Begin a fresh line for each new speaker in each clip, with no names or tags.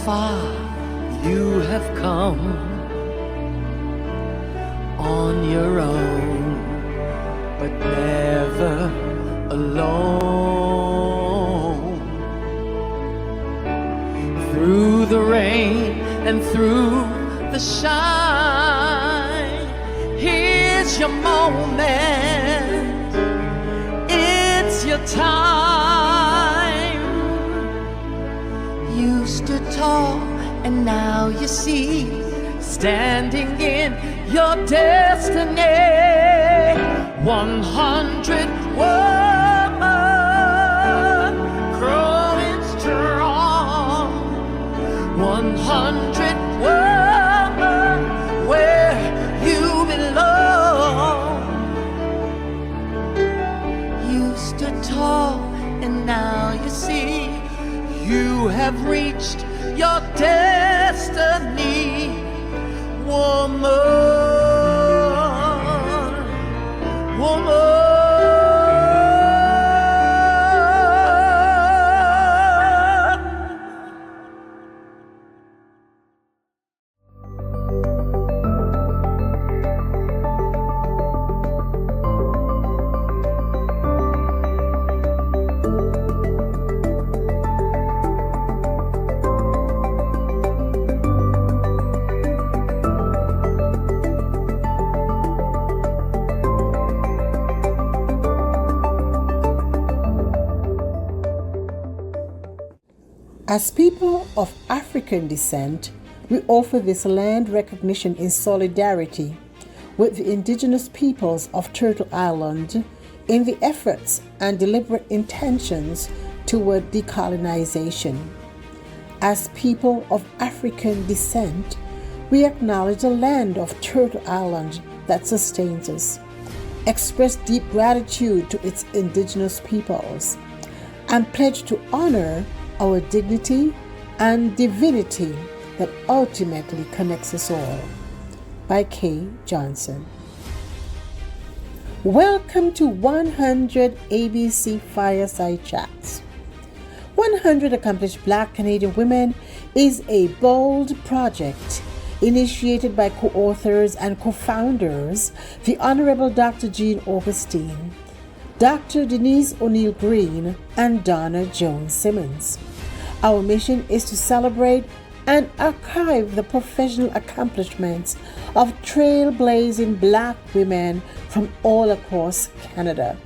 far you have come on your own, but never alone. Through the rain and through the shine, here's your moment, it's your time. You stood tall and now you see, standing in your destiny. 100 women growing strong. 100 women where you belong. You stood tall and now you see, you have reached your destiny. Woman, woman.
As people of African descent, we offer this land recognition in solidarity with the indigenous peoples of Turtle Island in the efforts and deliberate intentions toward decolonization. As people of African descent, we acknowledge the land of Turtle Island that sustains us, express deep gratitude to its indigenous peoples, and pledge to honor our dignity and divinity that ultimately connects us all. By Kay Johnson. Welcome to 100 ABC Fireside Chats. 100 Accomplished Black Canadian Women is a bold project initiated by co-authors and co-founders, the Honorable Dr. Jean Augustine, Dr. Denise O'Neill Green, and Donna Jones Simmons. Our mission is to celebrate and archive the professional accomplishments of trailblazing Black women from all across Canada.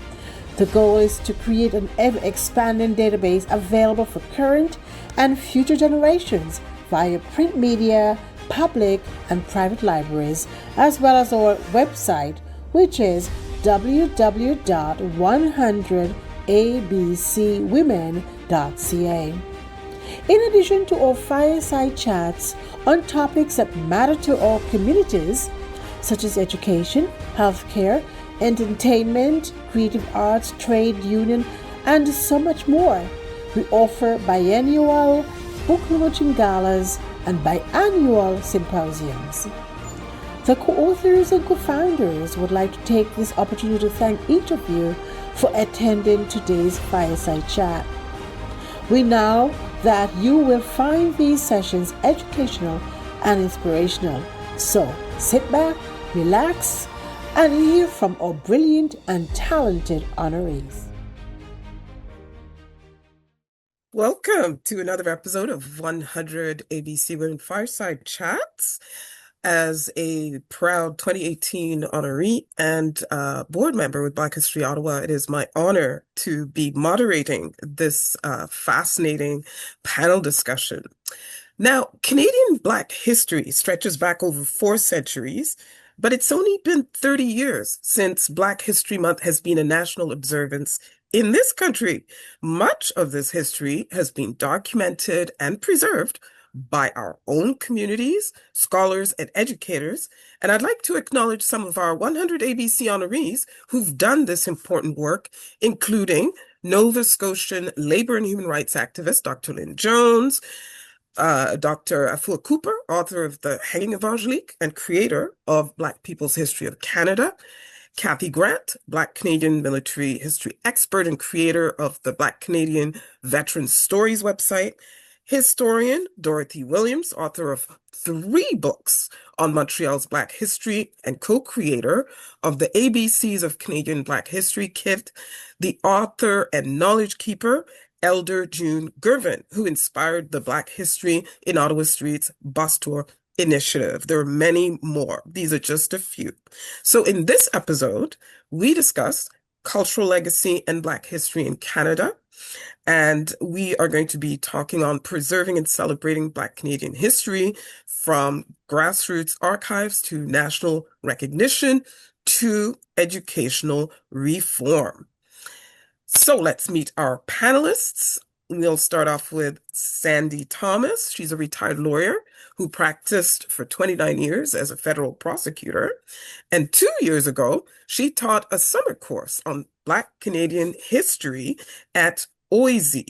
The goal is to create an ever-expanding database available for current and future generations via print media, public and private libraries, as well as our website, which is www.100abcwomen.ca. In addition to our fireside chats on topics that matter to our communities, such as education, healthcare, entertainment, creative arts, trade union, and so much more, we offer biennial book launching galas and biannual symposiums. The co-authors and co-founders would like to take this opportunity to thank each of you for attending today's fireside chat. We know that you will find these sessions educational and inspirational. So sit back, relax, and hear from our brilliant and talented honorees.
Welcome to another episode of 100 ABC Women Fireside Chats. As a proud 2018 honoree and board member with Black History Ottawa, it is my honor to be moderating this fascinating panel discussion. Now, Canadian Black history stretches back over 4 centuries, but it's only been 30 years since Black History Month has been a national observance in this country. Much of this history has been documented and preserved by our own communities, scholars, and educators, and I'd like to acknowledge some of our 100 ABC honorees who've done this important work, including Nova Scotian labor and human rights activist Dr. Lynn Jones, Dr. Afua Cooper, author of The Hanging Evangelique and creator of Black People's History of Canada, Kathy Grant, Black Canadian military history expert and creator of the Black Canadian Veteran Stories website, historian Dorothy Williams, author of 3 books on Montreal's Black history and co-creator of the ABCs of Canadian Black History kit, the author and knowledge keeper, Elder June Gervin, who inspired the Black History in Ottawa Streets bus tour initiative. There are many more. These are just a few. So in this episode, we discuss cultural legacy and Black history in Canada. And we are going to be talking on preserving and celebrating Black Canadian history, from grassroots archives to national recognition to educational reform. So let's meet our panelists. We'll start off with Sandy Thomas. She's a retired lawyer who practiced for 29 years as a federal prosecutor. And 2 years ago, she taught a summer course on Black Canadian history at OISE.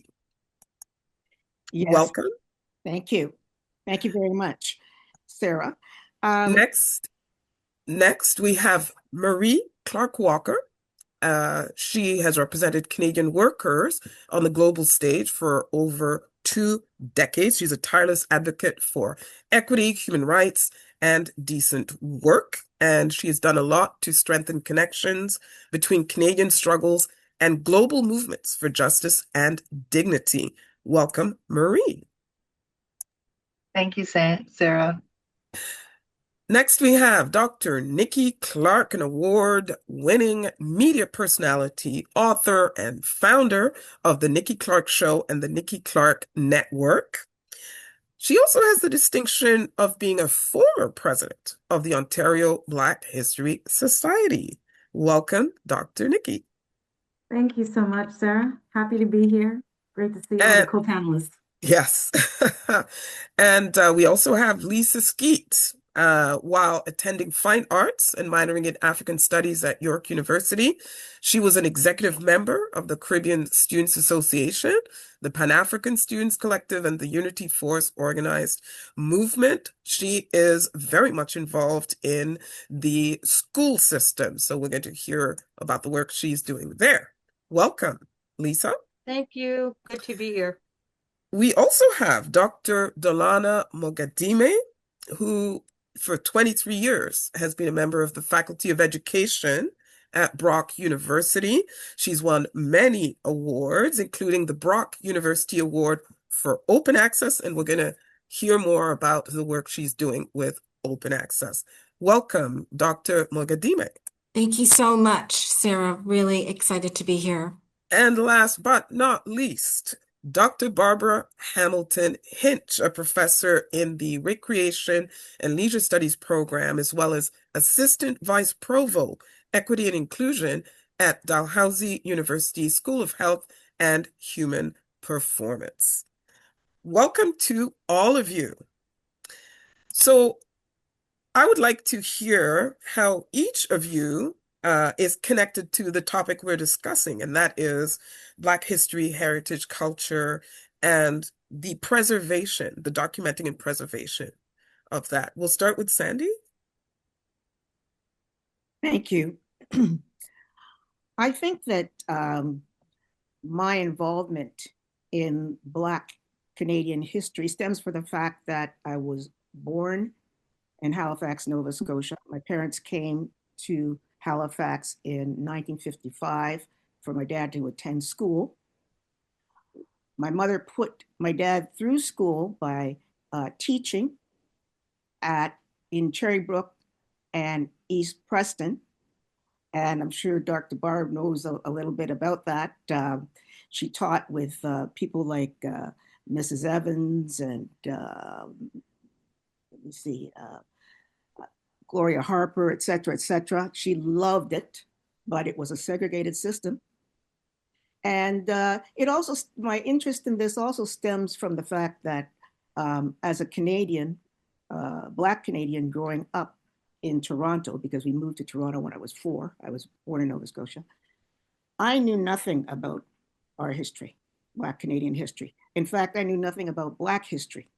Yes,
Welcome.
thank you. Thank you very much, Sarah.
Next we have Marie Clark Walker. She has represented Canadian workers on the global stage for over 2 decades. She's a tireless advocate for equity, human rights, and decent work. And she has done a lot to strengthen connections between Canadian struggles and global movements for justice and dignity. Welcome, Marie.
Thank you, Sarah.
Next, we have Dr. Nikki Clark, an award-winning media personality, author, and founder of The Nikki Clark Show and The Nikki Clark Network. She also has the distinction of being a former president of the Ontario Black History Society. Welcome, Dr. Nikki.
Thank you so much, Sarah. Happy to be here. Great to see all the co-panelists.
Yes. And we also have Lisa Skeet. While attending fine arts and minoring in African studies at York University, she was an executive member of the Caribbean Students Association, the Pan-African Students Collective, and the Unity Force organized movement. She is very much involved in the school system, so we're going to hear about the work she's doing there. Welcome, Lisa.
Thank you. Good to be here.
We also have Dr. Dolana Mogadime, who for 23 years has been a member of the Faculty of Education at Brock University. She's won many awards, including the Brock University Award for Open Access, and we're going to hear more about the work she's doing with Open Access. Welcome, Dr. Mogadime.
Thank you so much, Sarah. Really excited to be here.
And last but not least, Dr. Barbara Hamilton Hinch, a professor in the Recreation and Leisure Studies program, as well as Assistant Vice Provost, Equity and Inclusion at Dalhousie University School of Health and Human Performance. Welcome to all of you. So I would like to hear how each of you is connected to the topic we're discussing, and that is Black history, heritage, culture, and the preservation, the documenting and preservation of that. We'll start with Sandy.
Thank you. I think that my involvement in Black Canadian history stems from the fact that I was born in Halifax, Nova Scotia. My parents came to Halifax in 1955 for my dad to attend school. My mother put my dad through school by teaching in Cherrybrook and East Preston. And I'm sure Dr. Barb knows a little bit about that. She taught with people like Mrs. Evans and let me see, Gloria Harper, et cetera, et cetera. She loved it, but it was a segregated system. And my interest in this also stems from the fact that as a Canadian, Black Canadian growing up in Toronto, because we moved to Toronto when I was 4, I was born in Nova Scotia, I knew nothing about our history, Black Canadian history. In fact, I knew nothing about Black history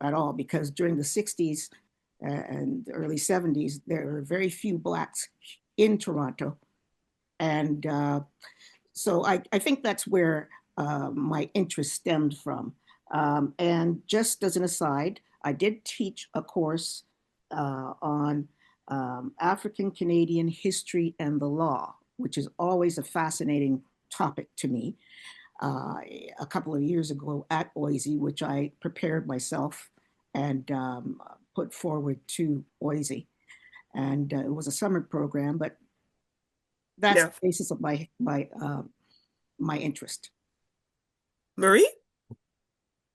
at all, because during the 60s and the early 70s, there were very few Blacks in Toronto. And so I think that's where my interest stemmed from. And just as an aside, I did teach a course on African Canadian history and the law, which is always a fascinating topic to me. A couple of years ago at Boise, which I prepared myself and put forward to Boise. And it was a summer program, but that's
Yeah.
the basis of my interest.
Marie?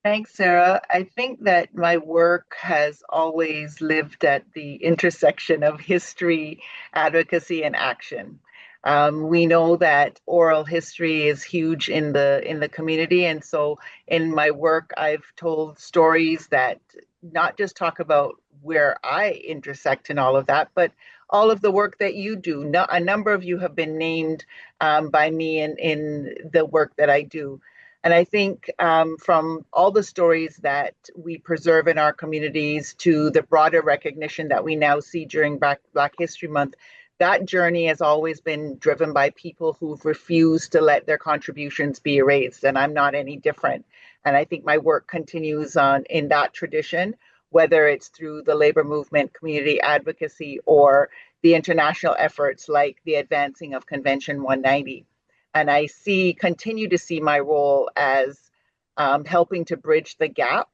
Thanks, Sarah. I think that my work has always lived at the intersection of history, advocacy, and action. We know that oral history is huge in the community, and so in my work, I've told stories that not just talk about where I intersect in all of that, but all of the work that you do. No, a number of you have been named by me in the work that I do. And I think from all the stories that we preserve in our communities to the broader recognition that we now see during Black History Month, that journey has always been driven by people who've refused to let their contributions be erased. And I'm not any different. And I think my work continues on in that tradition, whether it's through the labor movement, community advocacy, or the international efforts like the advancing of Convention 190. And continue to see my role as helping to bridge the gap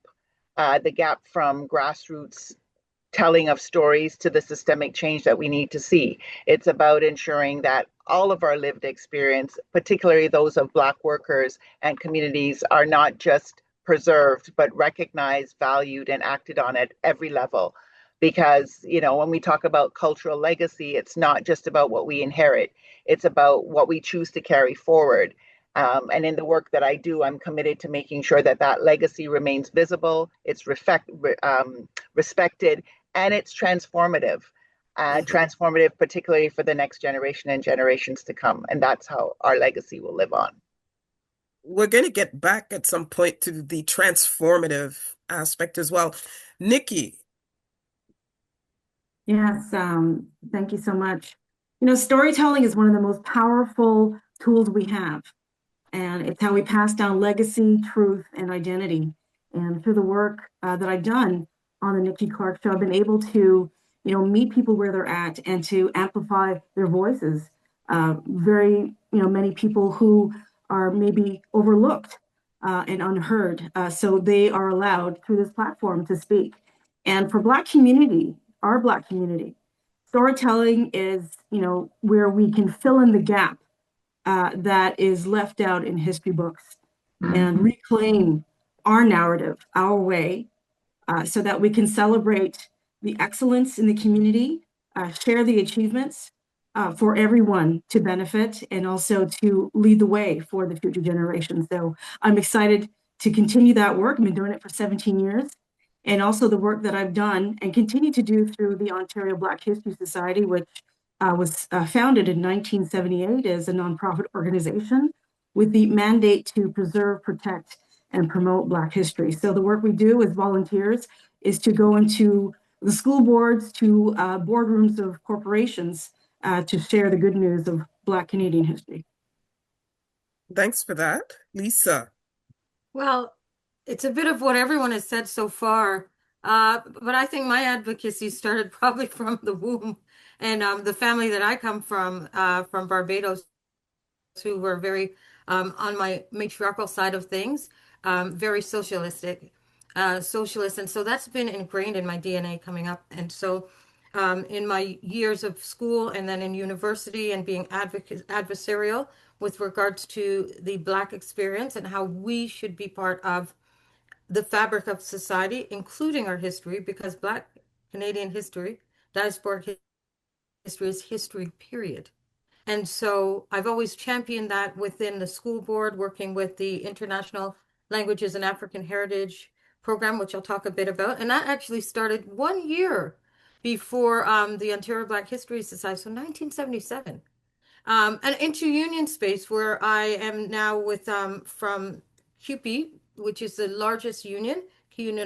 from grassroots telling of stories to the systemic change that we need to see. It's about ensuring that all of our lived experience, particularly those of Black workers and communities, are not just preserved, but recognized, valued, and acted on at every level. Because, when we talk about cultural legacy, it's not just about what we inherit, it's about what we choose to carry forward. And in the work that I do, I'm committed to making sure that that legacy remains visible, it's respected, and it's transformative. Transformative, particularly for the next generation and generations to come. And that's how our legacy will live on.
We're going to get back at some point to the transformative aspect as well. Nikki.
Yes, thank you so much. Storytelling is one of the most powerful tools we have, and it's how we pass down legacy, truth, and identity. And through the work that I've done on the Nikki Clark Show, I've been able to, meet people where they're at and to amplify their voices. Many people who are maybe overlooked and unheard, so they are allowed through this platform to speak. And for our Black community, storytelling is, where we can fill in the gap that is left out in history books and reclaim our narrative, our way, so that we can celebrate the excellence in the community, share the achievements for everyone to benefit, and also to lead the way for the future generations. So I'm excited to continue that work. I've been doing it for 17 years. And also the work that I've done and continue to do through the Ontario Black History Society, which was founded in 1978 as a nonprofit organization with the mandate to preserve, protect, and promote Black history. So the work we do as volunteers is to go into the school boards, to boardrooms of corporations to share the good news of Black Canadian history.
Thanks for that. Lisa.
Well, it's a bit of what everyone has said so far, but I think my advocacy started probably from the womb. And the family that I come from Barbados, who were very, on my matriarchal side of things, very socialist. And so that's been ingrained in my DNA coming up. And so in my years of school and then in university and being adversarial with regards to the Black experience and how we should be part of the fabric of society, including our history, because Black Canadian history, diasporic history is history, period. And so I've always championed that within the school board, working with the International Languages and African Heritage program, which I'll talk a bit about. And that actually started 1 year before the Ontario Black History Society, so 1977. And into union space where I am now with from CUPE, which is the largest union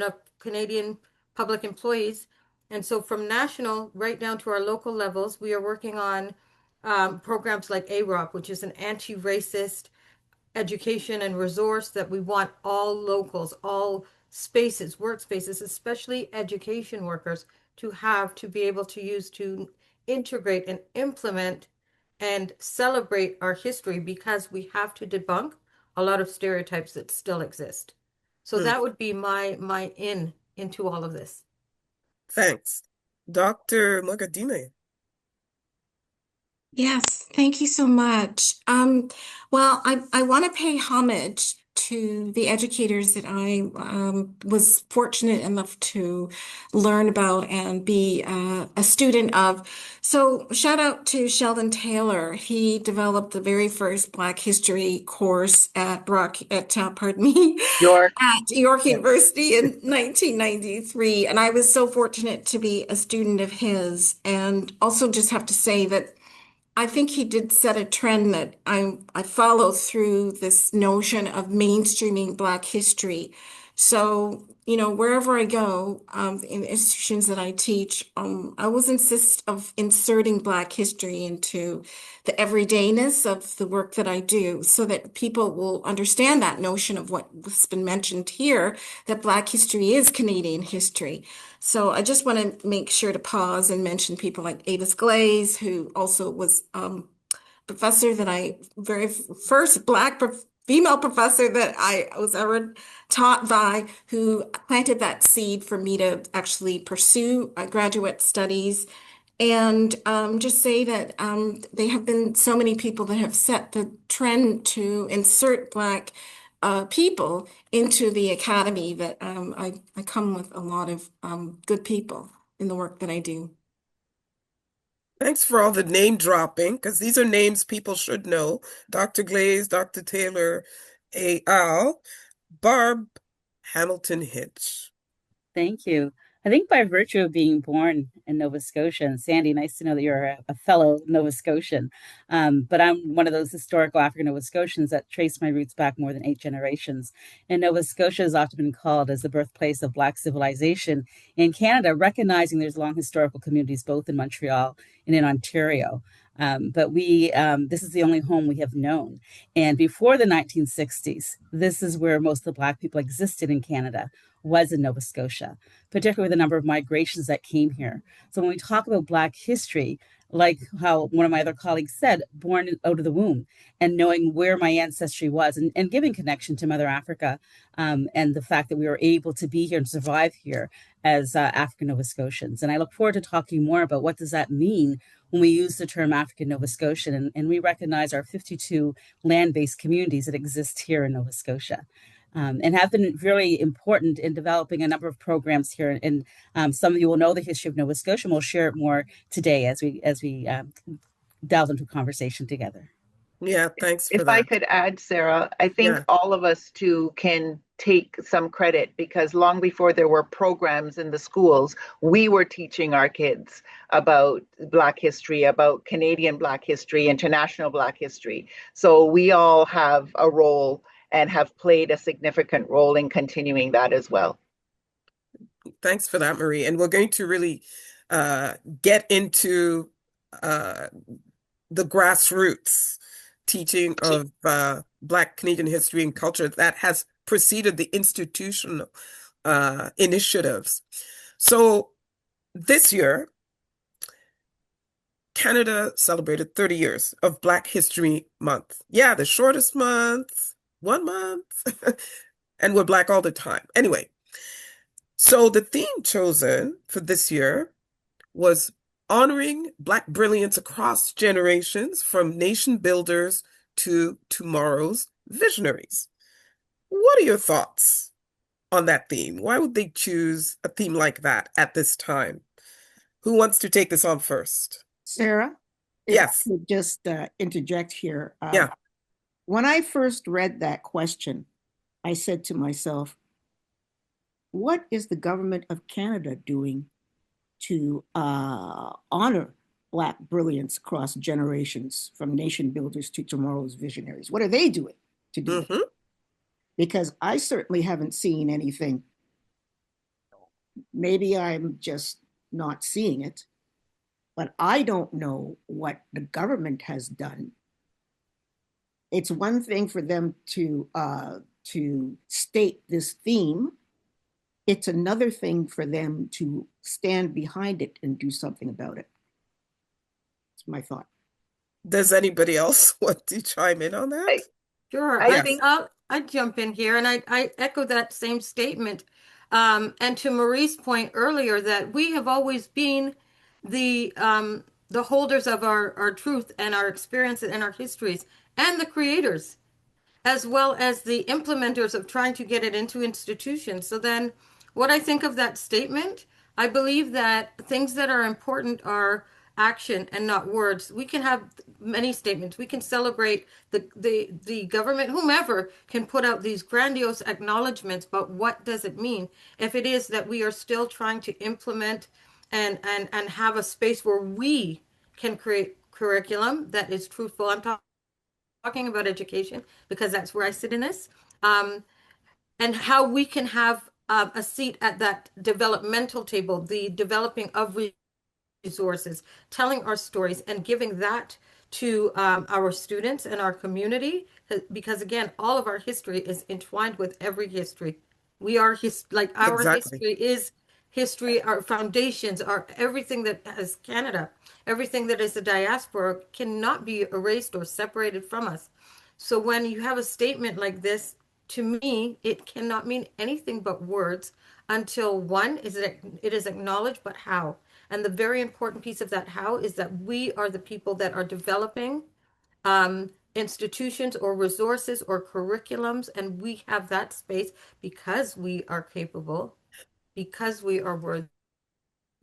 of Canadian public employees. And so from national right down to our local levels, we are working on programs like AROP, which is an anti-racist education and resource that we want all locals, all spaces, workspaces, especially education workers, to have to be able to use to integrate and implement and celebrate our history because we have to debunk a lot of stereotypes that still exist. So
Hmm.
that would be my into all of this.
Thanks. Dr. Mogadine.
Yes, thank you so much. Well, I want to pay homage to the educators that I was fortunate enough to learn about and be a student of. So, shout out to Sheldon Taylor. He developed the very first Black History course at pardon me,
York.
at York
Yeah.
University in 1993. And I was so fortunate to be a student of his. And also just have to say that I think he did set a trend that I follow through this notion of mainstreaming Black history. So, wherever I go, in institutions that I teach, I always insist of inserting Black history into the everydayness of the work that I do so that people will understand that notion of what's been mentioned here, that Black history is Canadian history. So I just want to make sure to pause and mention people like Avis Glaze, who also was professor that very first Black female professor that I was ever taught by, who planted that seed for me to actually pursue graduate studies. And just say that there have been so many people that have set the trend to insert Black people into the academy that I come with a lot of good people in the work that I do.
Thanks for all the name dropping, because these are names people should know. Dr. Glaze, Dr. Taylor, A.L., Barb Hamilton Hitch.
Thank you. I think by virtue of being born in Nova Scotia, and Sandy, nice to know that you're a fellow Nova Scotian. But I'm one of those historical African Nova Scotians that trace my roots back more than 8 generations. And Nova Scotia has often been called as the birthplace of Black civilization in Canada, recognizing there's long historical communities both in Montreal and in Ontario. But this is the only home we have known. And before the 1960s, this is where most of the Black people existed in Canada, was in Nova Scotia, particularly with the number of migrations that came here. So when we talk about Black history, like how one of my other colleagues said, born out of the womb and knowing where my ancestry was and giving connection to Mother Africa, and the fact that we were able to be here and survive here as African Nova Scotians. And I look forward to talking more about what does that mean when we use the term African Nova Scotian and we recognize our 52 land-based communities that exist here in Nova Scotia. And have been really important in developing a number of programs here. And some of you will know the history of Nova Scotia, and we'll share it more today as we delve into conversation together.
Yeah, thanks for
If I
that.
could add, Sarah, I think
Yeah.
all of us too can take some credit because long before there were programs in the schools, we were teaching our kids about Black history, about Canadian Black history, international Black history. So we all have a role and have played a significant role in continuing that as well.
Thanks for that, Marie. And we're going to really get into the grassroots teaching of Black Canadian history and culture that has preceded the institutional initiatives. So this year, Canada celebrated 30 years of Black History Month. Yeah, the shortest month, 1 month, and we're Black all the time. Anyway, so the theme chosen for this year was honoring Black brilliance across generations, from nation builders to tomorrow's visionaries. What are your thoughts on that theme? Why would they choose a theme like that at this time? Who wants to take this on first?
Sarah, if
Yes.
I could just interject here.
Yeah.
When I first read that question, I said to myself, what is the government of Canada doing to honor Black brilliance across generations, from nation builders to tomorrow's visionaries? What are they doing to do that?
Mm-hmm.
Because I certainly haven't seen anything. Maybe I'm just not seeing it, but I don't know what the government has done It's one thing for them to state this theme. It's another thing for them to stand behind it and do something about it. It's my thought.
Does anybody else want to chime in on that?
Sure.
I think
I'd jump in here and I echo that same statement. And to Marie's point earlier that we have always been the holders of our truth and our experiences and our histories and the creators, as well as the implementers of trying to get it into institutions. So then what I think of that statement, I believe that things that are important are action and not words. We can have many statements. We can celebrate the government, whomever can put out these grandiose acknowledgments, but what does it mean if it is that we are still trying to implement and have a space where we can create curriculum that is truthful? I'm talking about education because that's where I sit in this, and how we can have a seat at that developmental table, the developing of resources, telling our stories and giving that to our students and our community, because again, all of our history is entwined with every history. We are like our
Exactly.
history is history, our foundations are everything that has Canada, everything that is the diaspora cannot be erased or separated from us. So when you have a statement like this, to me, it cannot mean anything but words until one is it is acknowledged, but how? And the very important piece of that how is that we are the people that are developing institutions or resources or curriculums, and we have that space because we are capable, because we are worthy.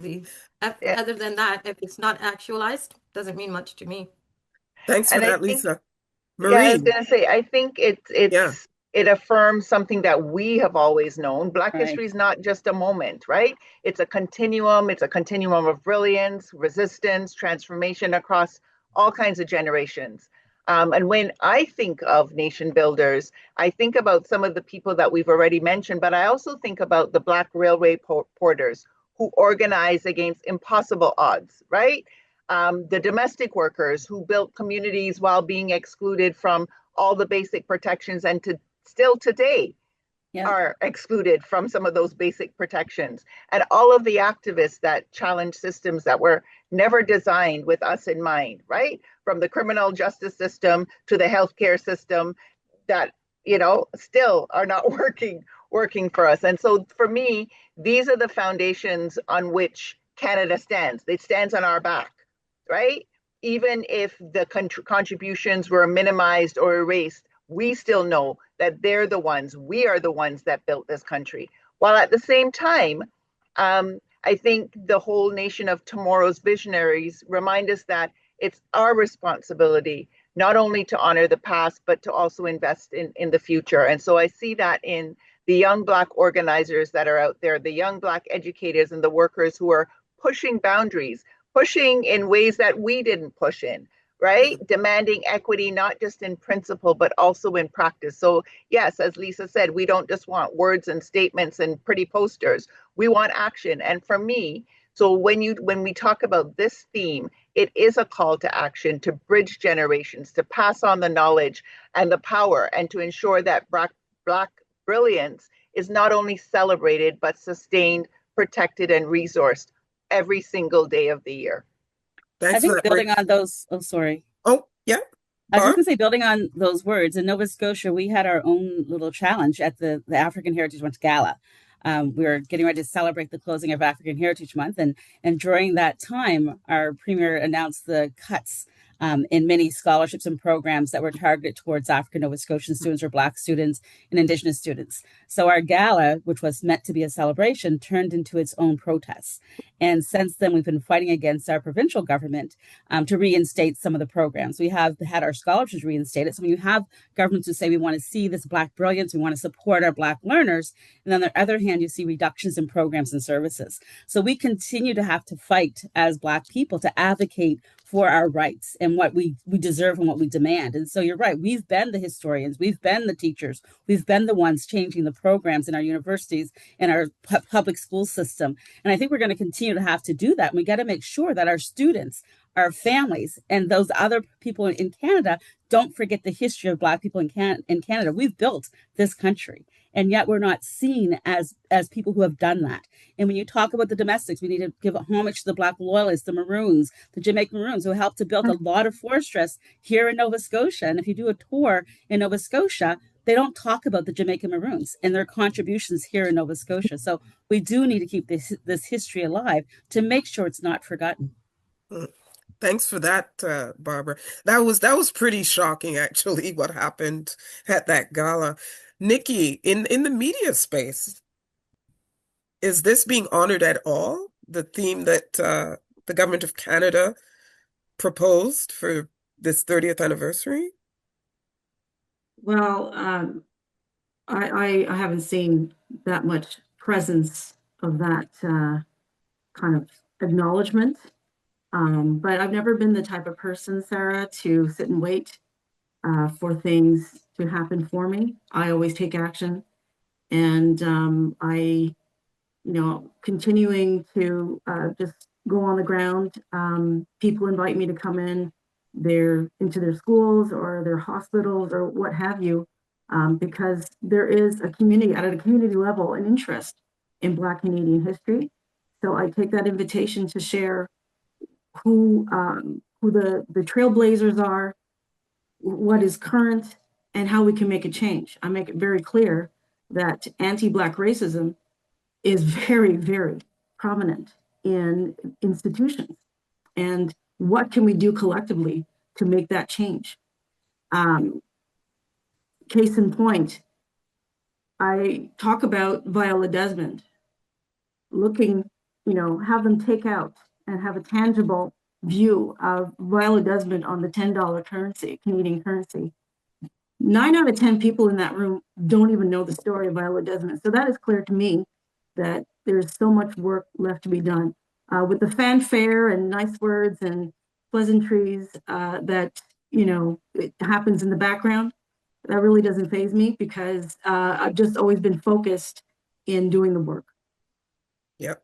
yeah,
Other than that, if it's not actualized, doesn't mean much to me.
Thanks for
and I
that,
think
Lisa.
yeah, I was
Marie,
gonna say, I think
yeah,
it affirms something that we have always known. Black
Right.
history is not just a moment, right? It's a continuum. It's a continuum of brilliance, resistance, transformation across all kinds of generations. And when I think of nation builders, I think about some of the people that we've already mentioned, but I also think about the Black railway porters who organize against impossible odds, right? The domestic workers who built communities while being excluded from all the basic protections and to still today
Yeah.
are excluded from some of those basic protections. And all of the activists that challenge systems that were never designed with us in mind, right? From the criminal justice system to the healthcare system that, still are not working for us. And so for me, these are the foundations on which Canada stands. It stands on our back, right? Even if the contributions were minimized or erased, we still know that we are the ones that built this country. While at the same time, I think the whole nation of tomorrow's visionaries remind us that it's our responsibility not only to honor the past, but to also invest in the future. And so I see that in the young Black organizers that are out there, the young Black educators and the workers who are pushing boundaries, pushing in ways that we didn't push in, right? Demanding equity, not just in principle, but also in practice. So yes, as Lisa said, we don't just want words and statements and pretty posters. We want action. And for me, so when we talk about this theme, it is a call to action to bridge generations, to pass on the knowledge and the power, and to ensure that Black brilliance is not only celebrated, but sustained, protected, and resourced every single day of the year.
I
thanks for
think
that.
building on those, oh, sorry.
Oh, yeah,
I was just
Barb?
going to say, building on those words, in Nova Scotia, we had our own little challenge at the African Heritage Month Gala. We were getting ready to celebrate the closing of African Heritage Month. And during that time, our premier announced the cuts in many scholarships and programs that were targeted towards African Nova Scotian students or Black students and Indigenous students. So our gala, which was meant to be a celebration, turned into its own protests. And since then, we've been fighting against our provincial government to reinstate some of the programs. We have had our scholarships reinstated. So when you have governments who say we want to see this Black brilliance, we want to support our Black learners, and on the other hand, you see reductions in programs and services. So we continue to have to fight as Black people to advocate for our rights and what we deserve and what we demand. And so you're right, we've been the historians, we've been the teachers, we've been the ones changing the programs in our universities and our public school system. And I think we're going to continue to have to do that. And we got to make sure that our students our families and those other people in Canada don't forget the history of Black people in Canada. We've built this country, and yet we're not seen as people who have done that. And when you talk about the domestics, we need to give homage to the Black loyalists, the Maroons, the Jamaican Maroons, who helped to build a lot of forest trusts here in Nova Scotia. And if you do a tour in Nova Scotia, they don't talk about the Jamaican Maroons and their contributions here in Nova Scotia. So we do need to keep this history alive to make sure it's not forgotten.
Thanks for that, Barbara. That was pretty shocking, actually, what happened at that gala. Nikki, in the media space, is this being honored at all? The theme that the government of Canada proposed for this 30th anniversary?
Well, I haven't seen that much presence of that kind of acknowledgement. But I've never been the type of person, Sarah, to sit and wait for things to happen for me. I always take action, and continuing to just go on the ground. People invite me to come into their schools or their hospitals or what have you, because there is a community at a community level, an interest in Black Canadian history. So I take that invitation to share who the trailblazers are, what is current, and how we can make a change. I make it very clear that anti-Black racism is very, very prominent in institutions. And what can we do collectively to make that change? Case in point, I talk about Viola Desmond, have them take out and have a tangible view of Viola Desmond on the $10 currency, Canadian currency. 9 out of 10 people in that room don't even know the story of Viola Desmond. So that is clear to me that there's so much work left to be done. With the fanfare and nice words and pleasantries that, it happens in the background, that really doesn't faze me because I've just always been focused in doing the work.
Yep.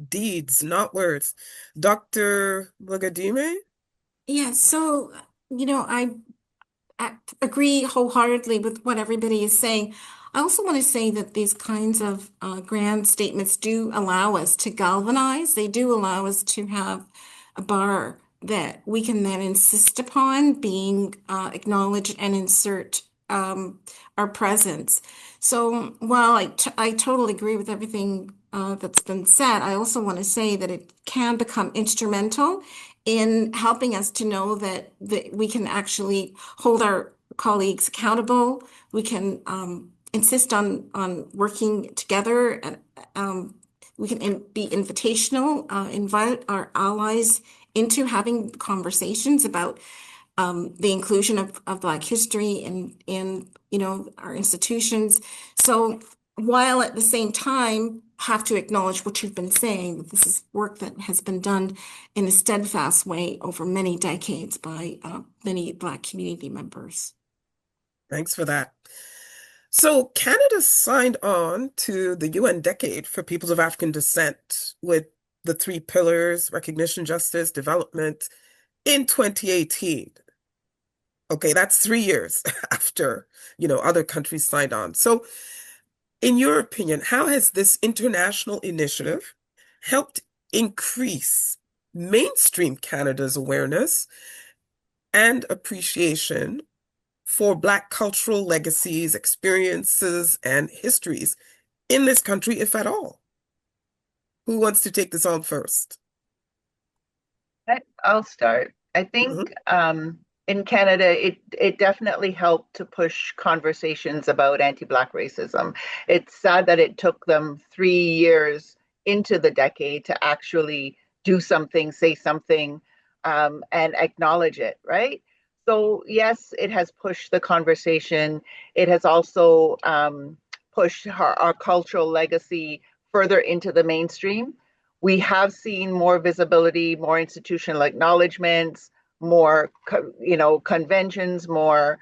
Deeds, not words. Dr. Mugadime?
Yeah, so, I agree wholeheartedly with what everybody is saying. I also want to say that these kinds of grand statements do allow us to galvanize. They do allow us to have a bar that we can then insist upon being acknowledged and insert our presence. So while I totally agree with everything that's been said, I also want to say that it can become instrumental in helping us to know that we can actually hold our colleagues accountable. We can insist on working together, and we can be invitational, invite our allies into having conversations about the inclusion of Black history in our institutions. So while at the same time have to acknowledge what you've been saying, that this is work that has been done in a steadfast way over many decades by many Black community members.
Thanks for that. So Canada signed on to the UN Decade for Peoples of African Descent with the 3 pillars, recognition, justice, development, in 2018. Okay, that's 3 years after, other countries signed on. So in your opinion, how has this international initiative helped increase mainstream Canada's awareness and appreciation for Black cultural legacies, experiences, and histories in this country, if at all? Who wants to take this on first?
I'll start. I think in Canada, it definitely helped to push conversations about anti-Black racism. It's sad that it took them 3 years into the decade to actually do something, say something, and acknowledge it, right? So yes, it has pushed the conversation. It has also pushed our cultural legacy further into the mainstream. We have seen more visibility, more institutional acknowledgements, more conventions, more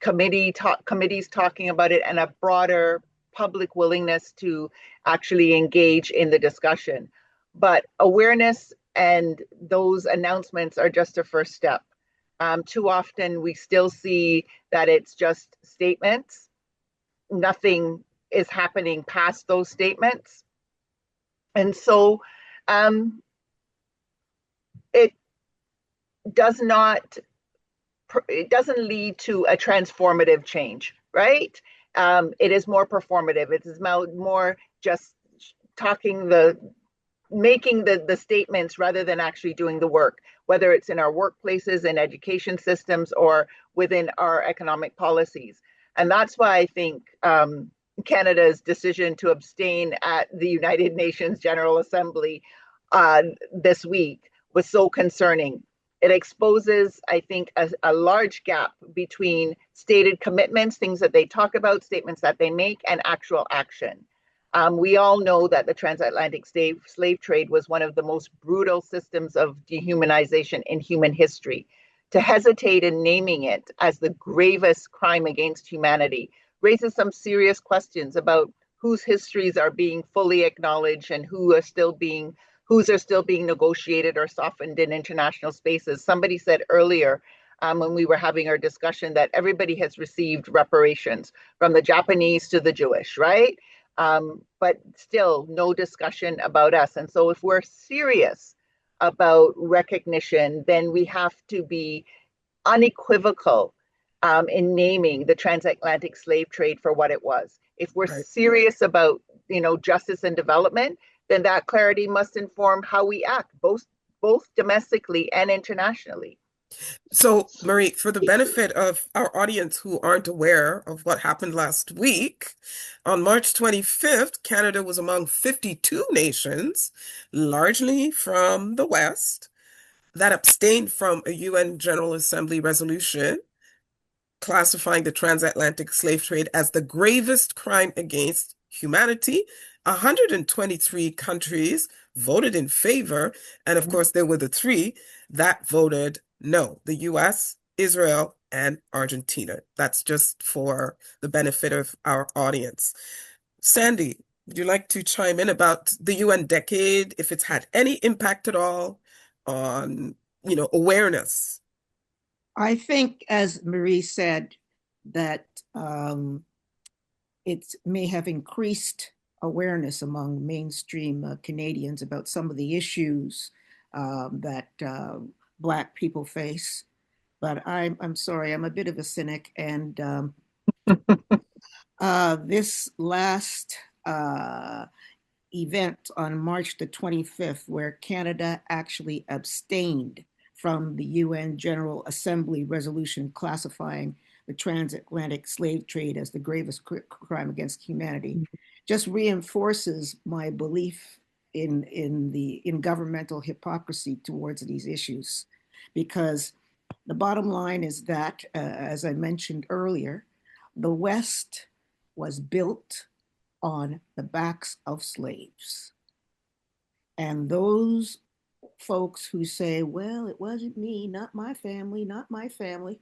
committees talking about it, and a broader public willingness to actually engage in the discussion. But awareness And those announcements are just a first step. Too often we still see that it's just statements. Nothing is happening past those statements. And so it does not, it doesn't lead to a transformative change, right? It is more performative. It is more just talking making the statements rather than actually doing the work, whether it's in our workplaces and education systems or within our economic policies. And that's why I think Canada's decision to abstain at the United Nations General Assembly this week was so concerning. It exposes, I think, a large gap between stated commitments, things that they talk about, statements that they make, and actual action. We all know that the transatlantic slave trade was one of the most brutal systems of dehumanization in human history. To hesitate in naming it as the gravest crime against humanity raises some serious questions about whose histories are being fully acknowledged and whose are still being negotiated or softened in international spaces. Somebody said earlier when we were having our discussion that everybody has received reparations, from the Japanese to the Jewish, right? But still no discussion about us. And so if we're serious about recognition, then we have to be unequivocal in naming the transatlantic slave trade for what it was. If we're serious about, justice and development, then that clarity must inform how we act, both domestically and internationally.
So, Marie, for the benefit of our audience who aren't aware of what happened last week, on March 25th, Canada was among 52 nations, largely from the West, that abstained from a UN General Assembly resolution classifying the transatlantic slave trade as the gravest crime against humanity. 123 countries voted in favor, and of course, there were the three that voted no: the US, Israel, and Argentina. That's just for the benefit of our audience. Sandy, would you like to chime in about the UN decade, if it's had any impact at all on, awareness?
I think, as Marie said, that it may have increased awareness among mainstream Canadians about some of the issues that Black people face. But I'm sorry, I'm a bit of a cynic, and this last event on March the 25th, where Canada actually abstained from the UN General Assembly resolution classifying the transatlantic slave trade as the gravest crime against humanity, just reinforces my belief in governmental hypocrisy towards these issues. Because the bottom line is that, as I mentioned earlier, the West was built on the backs of slaves. And those folks who say, well, it wasn't me, not my family, not my family,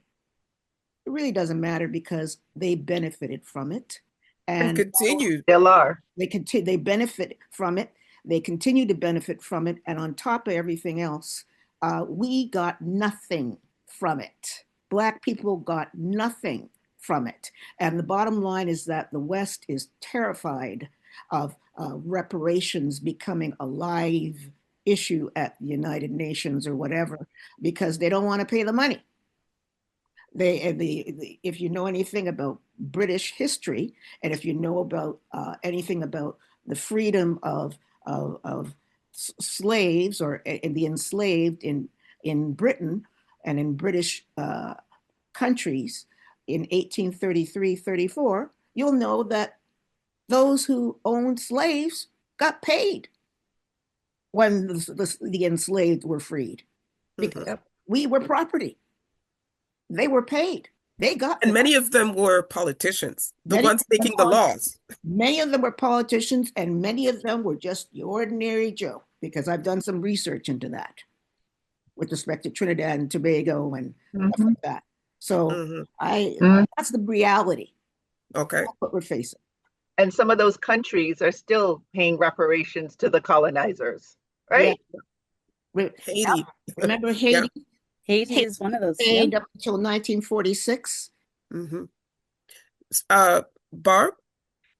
it really doesn't matter, because they benefited from it.
And continue.
They benefit from it. They continue to benefit from it. And on top of everything else, we got nothing from it. Black people got nothing from it. And the bottom line is that the West is terrified of reparations becoming a live issue at the United Nations or whatever, because they don't want to pay the money. If you know anything about British history, and if you know about anything about the freedom of slaves or the enslaved in Britain and in British countries in 1833-34, you'll know that those who owned slaves got paid when the enslaved were freed. Because we were property. They were paid. They got.
And many of them were politicians, the ones making the laws.
Many of them were politicians, and many of them were just the ordinary Joe, because I've done some research into that with respect to Trinidad and Tobago and stuff like that. So that's the reality.
Okay.
That's what we're facing.
And some of those countries are still paying reparations to the colonizers, right?
Re-
Haiti.
Remember
Yeah.
Haiti?
Haiti
Haiti
is one of those. Yep.
stayed up until 1946.
hmm Barb,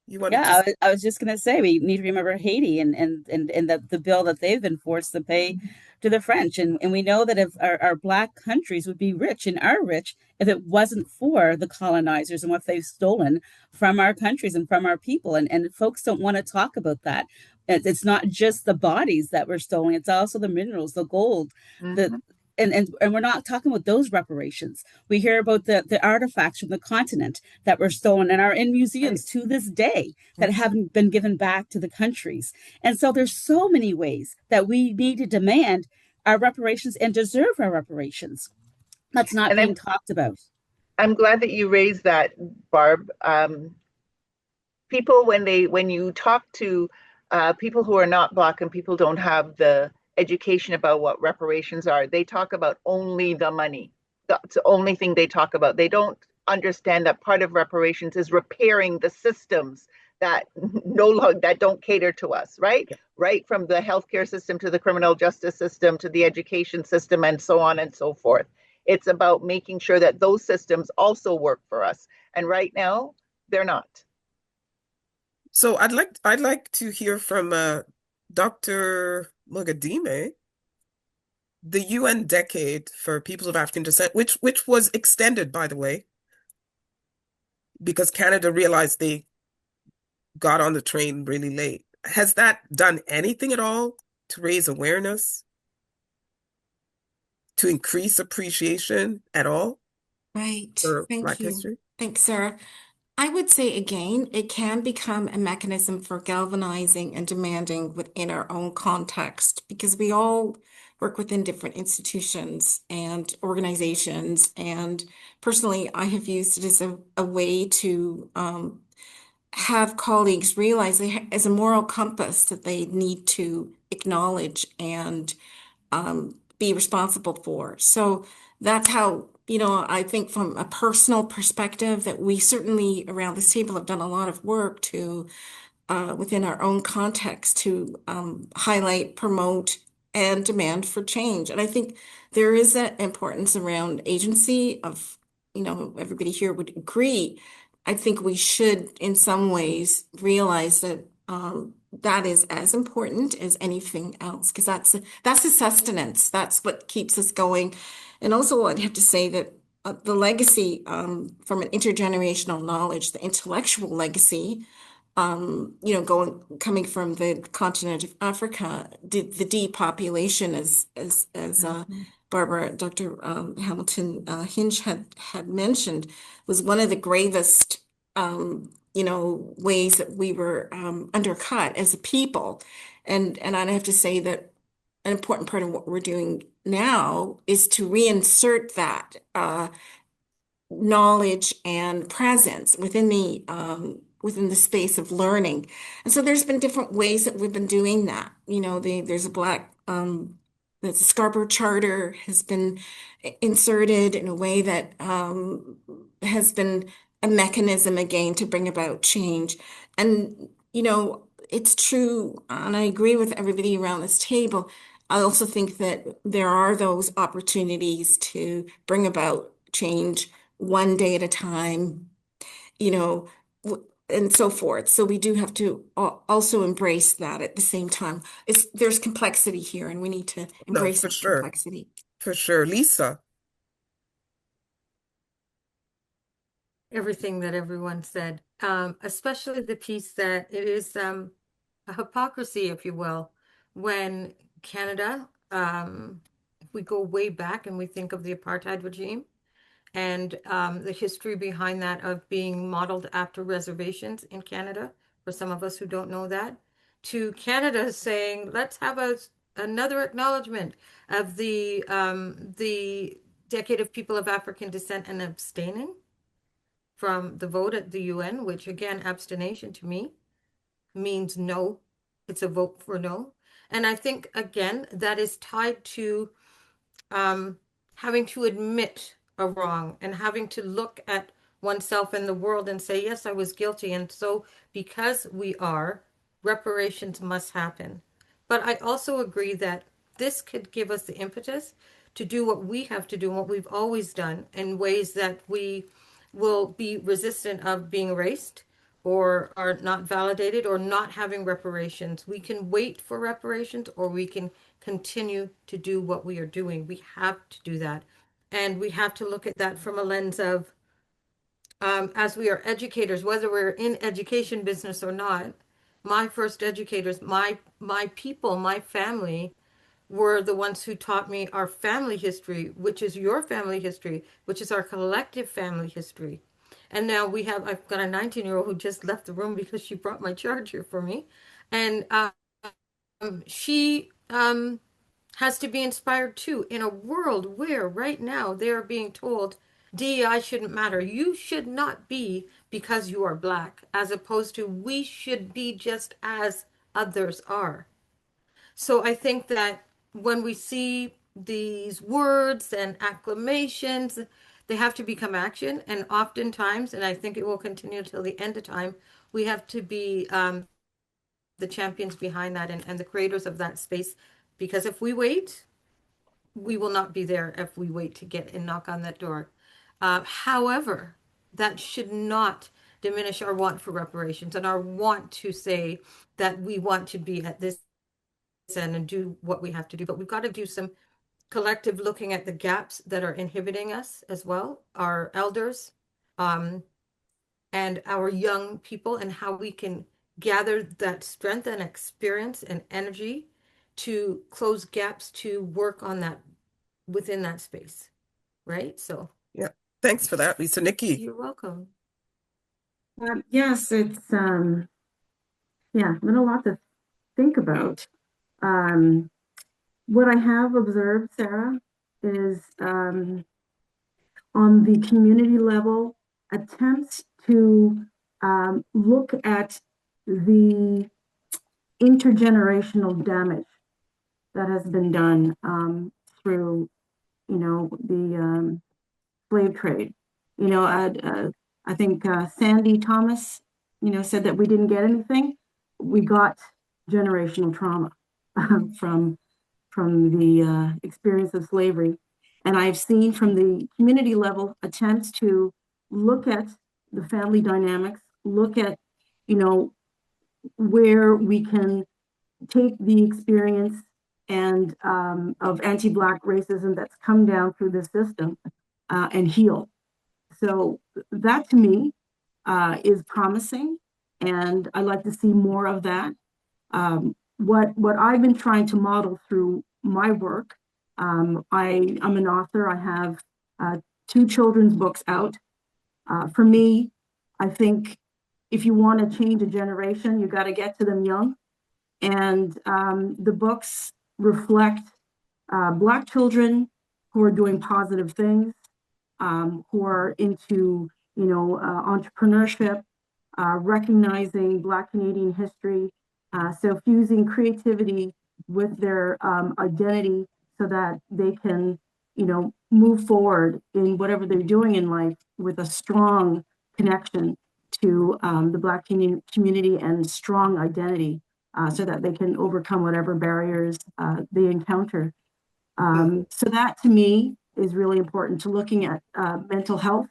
you wanted to
Yeah, I was just going to say we need to remember Haiti and the bill that they've been forced to pay to the French. And we know that if our black countries would be rich and are rich if it wasn't for the colonizers and what they've stolen from our countries and from our people. And folks don't want to talk about that. It's not just the bodies that were stolen, it's also the minerals, the gold, the
Mhm.
and we're not talking about those reparations. We hear about the artifacts from the continent that were stolen and are in museums
Right.
to this day that
Mhm.
haven't been given back to the countries. And so there's so many ways that we need to demand our reparations and deserve our reparations. That's not
And
being talked about.
I'm glad that you raised that, Barb. People when you talk to people who are not black and people don't have the education about what reparations are, they talk about only the money. That's the only thing they talk about. They don't understand that part of reparations is repairing the systems that no longer that don't cater to us, right?
Yeah.
Right from the healthcare system to the criminal justice system to the education system and so on and so forth. It's about making sure that those systems also work for us. And right now, they're not.
So I'd like to hear from Dr. Mugadime, the UN decade for peoples of African descent, which was extended, by the way, because Canada realized they got on the train really late. Has that done anything at all to raise awareness, to increase appreciation at all
Right.
for
Thank
Black
you.
history?
Thanks, Sarah. I would say again, it can become a mechanism for galvanizing and demanding within our own context because we all work within different institutions and organizations. And personally, I have used it as a way to have colleagues realize as a moral compass that they need to acknowledge and be responsible for. So that's how, I think from a personal perspective that we certainly around this table have done a lot of work to within our own context to highlight, promote, and demand for change. And I think there is that importance around agency of, everybody here would agree. I think we should, in some ways, realize that that is as important as anything else, because that's the sustenance. That's what keeps us going. And also, I'd have to say that the legacy from an intergenerational knowledge, the intellectual legacy coming from the continent of Africa, the depopulation, as
Mhm.
Dr. Hamilton Hinge had mentioned, was one of the gravest, ways that we were undercut as a people, and I'd have to say that an important part of what we're doing now is to reinsert that. Knowledge and presence within the space of learning. And so there's been different ways that we've been doing that. There's a black the Scarborough Charter has been inserted in a way that has been a mechanism again to bring about change. And it's true, and I agree with everybody around this table. I also think that there are those opportunities to bring about change one day at a time, you know, and so forth. So we do have to also embrace that at the same time. There's complexity here, and we need to
No,
embrace
for
that
sure.
complexity.
For sure. Lisa.
Everything that everyone said, especially the piece that it is a hypocrisy, if you will, when Canada, if we go way back and we think of the apartheid regime and the history behind that of being modeled after reservations in Canada, for some of us who don't know that, to Canada saying, let's have another acknowledgement of the decade of people of African descent and abstaining from the vote at the UN, which again, abstination to me means no. It's a vote for no. And I think, again, that is tied to um, having to admit a wrong and having to look at oneself in the world and say, yes, I was guilty. And so, because we are, reparations must happen. But I also agree that this could give us the impetus to do what we have to do and what we've always done in ways that we will be resistant of being erased or are not validated or not having reparations. We can wait for reparations or we can continue to do what we are doing. We have to do that. And we have to look at that from a lens of, as we are educators, whether we're in education business or not, my first educators, my people, my family were the ones who taught me our family history, which is your family history, which is our collective family history. And now I've got a 19-year-old who just left the room because she brought my charger for me. And she has to be inspired too in a world where right now they are being told DEI shouldn't matter. You should not be because you are Black, as opposed to we should be just as others are. So I think that when we see these words and acclamations, they have to become action. And oftentimes, and I think it will continue till the end of time, we have to be the champions behind that and the creators of that space. Because if we wait, we will not be there if we wait to get and knock on that door. However, that should not diminish our want for reparations and our want to say that we want to be at this end and do what we have to do. But we've got to do some collective looking at the gaps that are inhibiting us as well, our elders, and our young people, and how we can gather that strength and experience and energy to close gaps to work on that within that space, right? So
Yeah, thanks for that, Lisa. Nikki.
you're welcome.
Yes, it's been a lot to think about. What I have observed, Sarah, is on the community level, attempts to look at the intergenerational damage that has been done through, the slave trade. I think Sandy Thomas, said that we didn't get anything. We got generational trauma from the experience of slavery. And I've seen from the community level attempts to look at the family dynamics, look at, where we can take the experience and of anti-Black racism that's come down through the system and heal. So that to me is promising, and I'd like to see more of that. What I've been trying to model through my work, I'm an author. I have 2 children's books out. For me, I think if you want to change a generation, you got to get to them young. And the books reflect Black children who are doing positive things, who are into, entrepreneurship, recognizing Black Canadian history. So fusing creativity with their identity so that they can, move forward in whatever they're doing in life with a strong connection to the Black community and strong identity so that they can overcome whatever barriers they encounter. So that to me is really important, to looking at mental health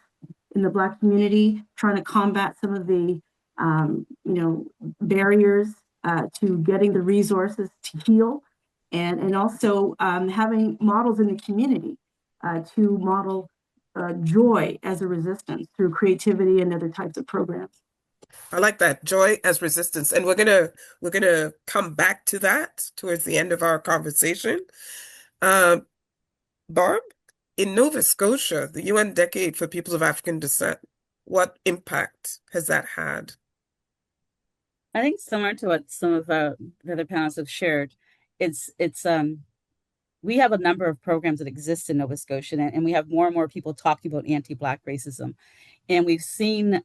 in the Black community, trying to combat some of the, barriers to getting the resources to heal, and also having models in the community to model joy as a resistance through creativity and other types of programs.
I like that, joy as resistance, and we're gonna come back to that towards the end of our conversation. Barb, in Nova Scotia, the UN Decade for Peoples of African Descent, what impact has that had?
I think similar to what some of the other panelists have shared, it's we have a number of programs that exist in Nova Scotia, and we have more and more people talking about anti-Black racism, and we've seen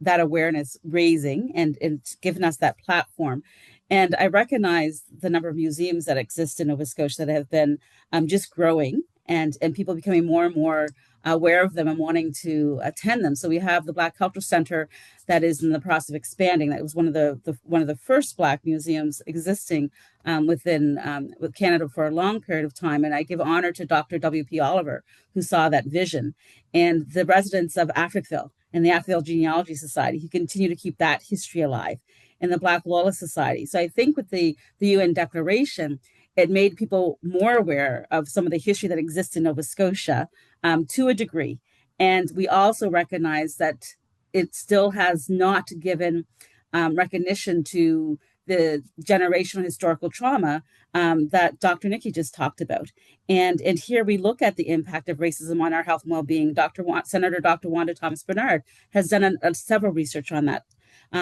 that awareness raising and it's given us that platform. And I recognize the number of museums that exist in Nova Scotia that have been just growing and people becoming more and more aware of them and wanting to attend them. So we have the Black Cultural Center that is in the process of expanding. That was one of the first Black museums existing with Canada for a long period of time. And I give honor to Dr. W.P. Oliver, who saw that vision, and the residents of Africville and the Africville Genealogy Society, who continue to keep that history alive, and the Black Loyalist Society. So I think with the UN Declaration, it made people more aware of some of the history that exists in Nova Scotia to a degree. And we also recognize that it still has not given recognition to the generational historical trauma that Dr. Nikki just talked about. And here we look at the impact of racism on our health and well-being. Senator Dr. Wanda Thomas Bernard has done several research on that.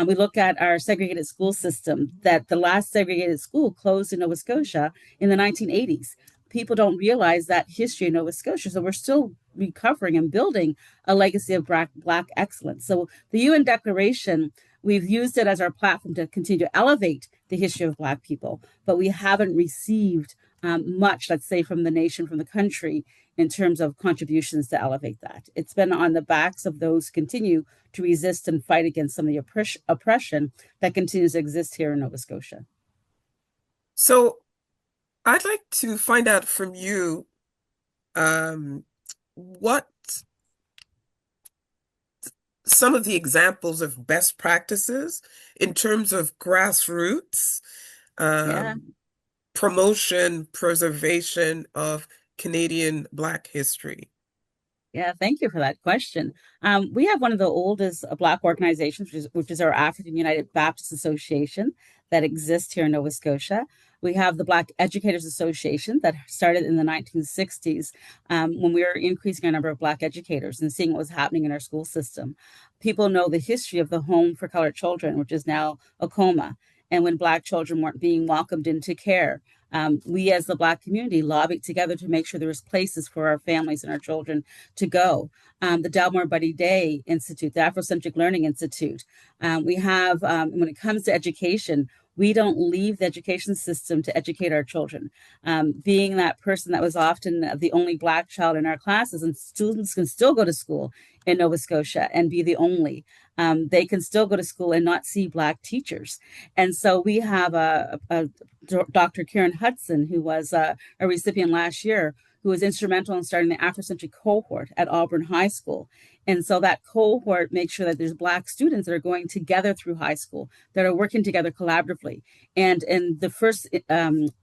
We look at our segregated school system, that the last segregated school closed in Nova Scotia in the 1980s. People don't realize that history in Nova Scotia. So we're still recovering and building a legacy of Black excellence. So the UN Declaration, we've used it as our platform to continue to elevate the history of Black people, but we haven't received much, let's say, from the nation, from the country, in terms of contributions to elevate that. It's been on the backs of those who continue to resist and fight against some of the oppression that continues to exist here in Nova Scotia.
So I'd like to find out from you what some of the examples of best practices in terms of grassroots promotion, preservation of Canadian Black history.
Yeah, thank you for that question. We have one of the oldest Black organizations, which is our African United Baptist Association, that exists here in Nova Scotia. We have the Black Educators Association that started in the 1960s when we were increasing our number of Black educators and seeing what was happening in our school system. People know the history of the Home for Colored Children, which is now ACOMA, and when Black children weren't being welcomed into care. We as the Black community lobbied together to make sure there was places for our families and our children to go. The Delmore Buddy Day Institute, the Afrocentric Learning Institute. We have, when it comes to education, we don't leave the education system to educate our children. Being that person that was often the only Black child in our classes, and students can still go to school in Nova Scotia and be the only. They can still go to school and not see Black teachers. And so we have a Dr. Karen Hudson, who was a recipient last year, who was instrumental in starting the Afrocentric cohort at Auburn High School. And so that cohort makes sure that there's Black students that are going together through high school, that are working together collaboratively. And in the first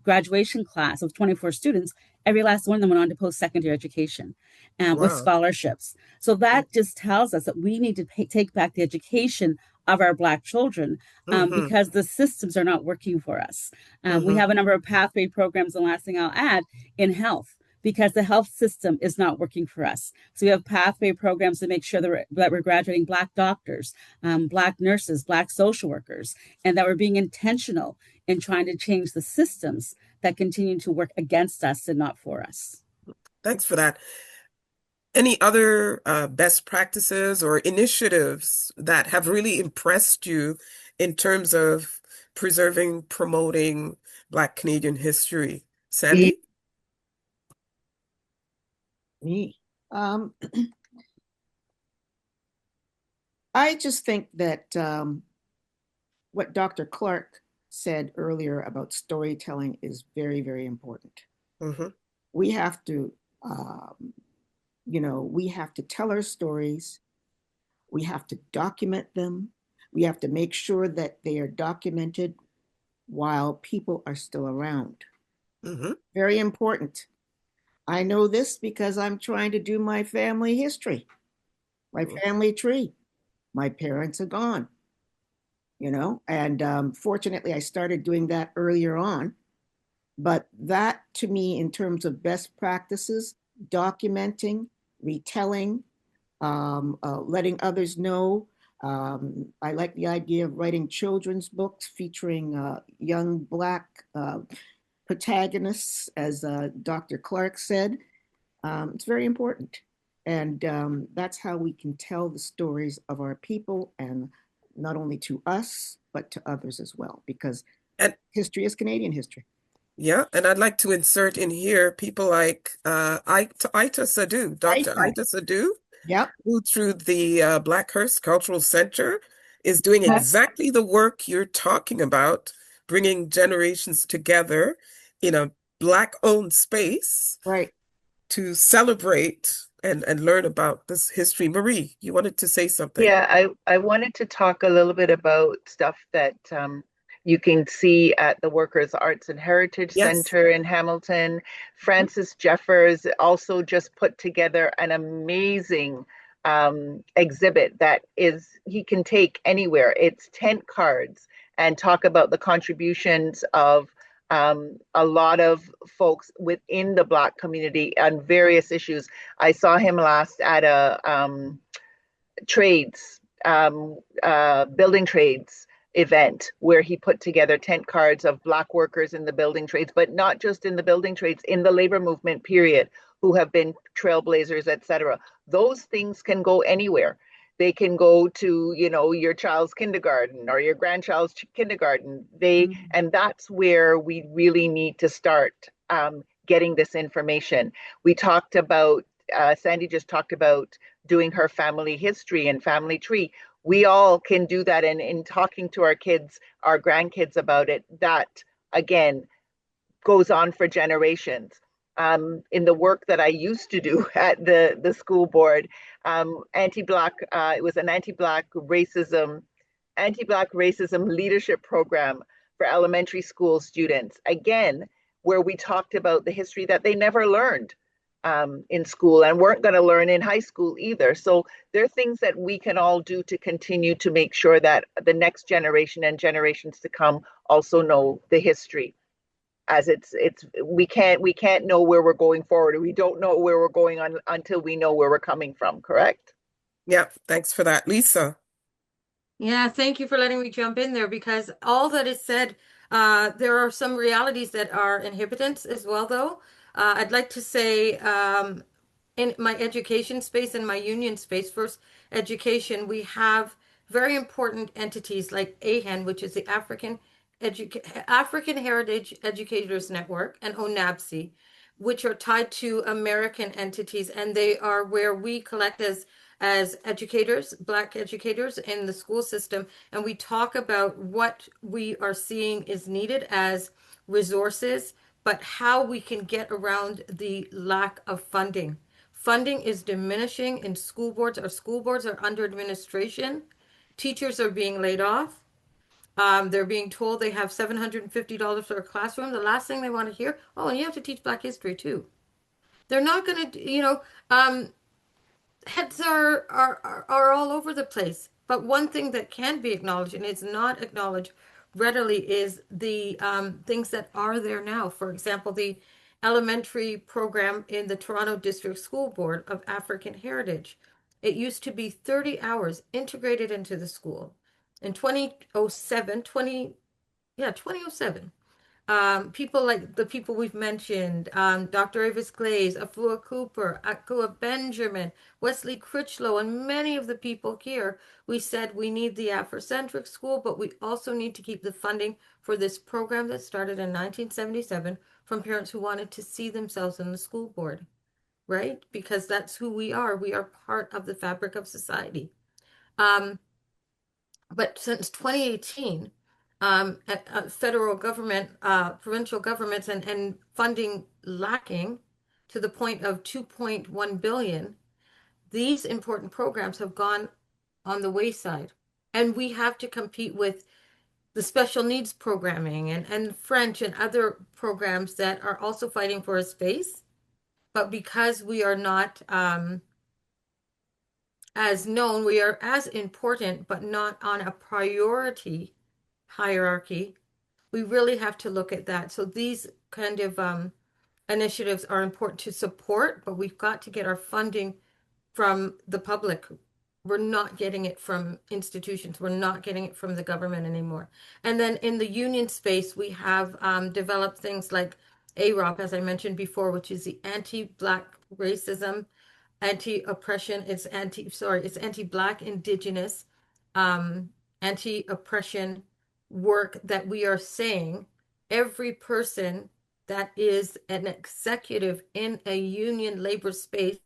graduation class of 24 students, every last one of them went on to post-secondary education with scholarships. So that just tells us that we need to take back the education of our Black children because the systems are not working for us. We have a number of pathway programs, and last thing I'll add, in health, because the health system is not working for us. So we have pathway programs to make sure that we're graduating Black doctors, Black nurses, Black social workers, and that we're being intentional in trying to change the systems that continue to work against us and not for us.
Thanks for that. Any other best practices or initiatives that have really impressed you in terms of preserving, promoting Black Canadian history? Sandy?
Me. I just think that what Dr. Clark said earlier about storytelling is very, very important. We have to, we have to tell our stories. We have to document them. We have to make sure that they are documented while people are still around. Very important. I know this because I'm trying to do my family history, my family tree. My parents are gone, and fortunately I started doing that earlier on. But that, to me, in terms of best practices, documenting, retelling, letting others know. I like the idea of writing children's books featuring young Black protagonists, as Dr. Clark said. It's very important. And that's how we can tell the stories of our people, and not only to us, but to others as well, because history is Canadian history.
Yeah, and I'd like to insert in here people like Aita Sadu, Dr.
Aita.
Aita Sadu,
Yep.
who through the Blackhurst Cultural Center is doing
Yes.
exactly the work you're talking about, bringing generations together in a Black-owned space
Right.
to celebrate and learn about this history. Marie, you wanted to say something.
Yeah, I wanted to talk a little bit about stuff that you can see at the Workers' Arts and Heritage
Yes.
Center in Hamilton. Francis Jeffers also just put together an amazing exhibit that is he can take anywhere. It's tent cards and talk about the contributions of a lot of folks within the Black community on various issues. I saw him last at a trades, building trades event where he put together tent cards of Black workers in the building trades, but not just in the building trades, in the labor movement period, who have been trailblazers, etc. Those things can go anywhere. They can go to, your child's kindergarten or your grandchild's kindergarten. And that's where we really need to start getting this information. We talked about, Sandy just talked about doing her family history and family tree. We all can do that. And in talking to our kids, our grandkids about it, that again goes on for generations. In the work that I used to do at the school board, anti-Black, it was an anti-Black racism leadership program for elementary school students. Again, where we talked about the history that they never learned in school and weren't going to learn in high school either. So there are things that we can all do to continue to make sure that the next generation and generations to come also know the history. As we can't know where we're going forward. We don't know where we're going on until we know where we're coming from, correct?
Yeah, thanks for that. Lisa.
Yeah, thank you for letting me jump in there because all that is said, there are some realities that are inhibitants as well, though. I'd like to say, in my education space and my union space, first education, we have very important entities like AHEN, which is the African Heritage Educators Network, and ONABSI, which are tied to American entities, and they are where we collect as educators, Black educators in the school system, and we talk about what we are seeing is needed as resources, but how we can get around the lack of funding. Funding is diminishing in school boards. Our school boards are under administration. Teachers are being laid off. They're being told they have $750 for a classroom. The last thing they want to hear, oh, and you have to teach Black history too. They're not going to, heads are all over the place. But one thing that can be acknowledged and is not acknowledged readily is the things that are there now. For example, the elementary program in the Toronto District School Board of African Heritage. It used to be 30 hours integrated into the school. In 2007, 2007, people like the people we've mentioned, Dr. Avis Glaze, Afua Cooper, Akua Benjamin, Wesley Critchlow, and many of the people here, we said we need the Afrocentric school, but we also need to keep the funding for this program that started in 1977 from parents who wanted to see themselves in the school board, right? Because that's who we are. We are part of the fabric of society. But since 2018, federal government, provincial governments, and funding lacking to the point of 2.1 billion, these important programs have gone on the wayside. And we have to compete with the special needs programming and French and other programs that are also fighting for a space. But because we are not as known, we are as important, but not on a priority hierarchy. We really have to look at that. So these kind of initiatives are important to support, but we've got to get our funding from the public. We're not getting it from institutions. We're not getting it from the government anymore. And then in the union space, we have developed things like AROP, as I mentioned before, which is the anti-Black racism, anti-oppression. It's anti-Black, Indigenous, anti-oppression work that we are saying every person that is an executive in a union labor space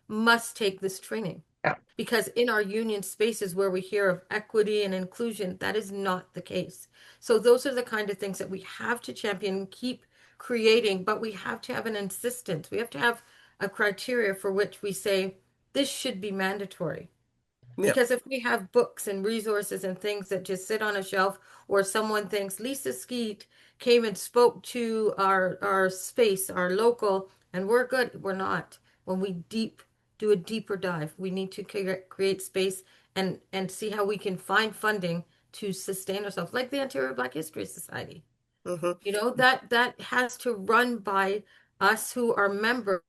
must take this training.
Yeah.
Because in our union spaces where we hear of equity and inclusion, that is not the case. So those are the kind of things that we have to champion and keep creating, but we have to have an insistence. We have to have a criteria for which we say this should be mandatory.
Yeah.
Because if we have books and resources and things that just sit on a shelf, or someone thinks Lisa Skeet came and spoke to our space, our local, and we're good, we're not. When we do a deeper dive, we need to create space and see how we can find funding to sustain ourselves, like the Ontario Black History Society.
Mm-hmm.
You know, that has to run by us who are members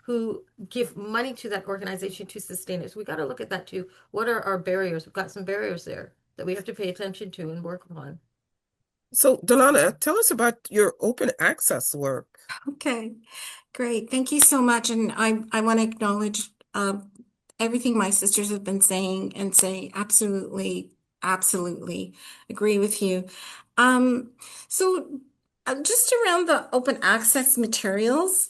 who give money to that organization to sustain it. So we got to look at that too. What are our barriers? We've got some barriers there that we have to pay attention to and work upon.
So, Delana, tell us about your open access work.
Okay, great. Thank you so much. And I want to acknowledge everything my sisters have been saying and say absolutely, absolutely agree with you. So just around the open access materials,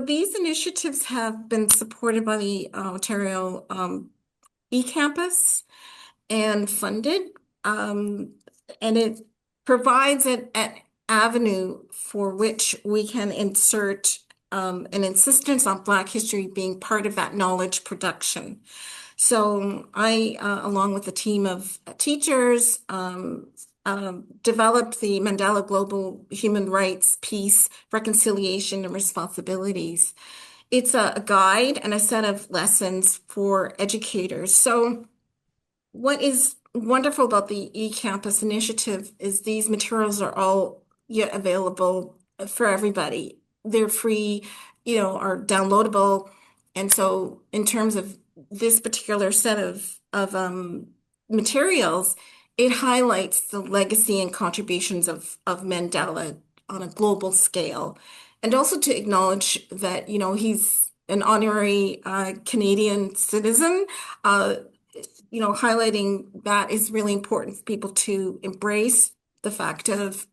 these initiatives have been supported by the Ontario eCampus and funded. And it provides an avenue for which we can insert an insistence on Black history being part of that knowledge production. So I, along with a team of teachers, developed the Mandela Global Human Rights, Peace, Reconciliation, and Responsibilities. It's a guide and a set of lessons for educators. So what is wonderful about the eCampus initiative is these materials are all yet available for everybody. They're free, are downloadable. And so in terms of this particular set of materials, it highlights the legacy and contributions of Mandela on a global scale. And also to acknowledge that, he's an honorary Canadian citizen. Highlighting that is really important for people to embrace the fact of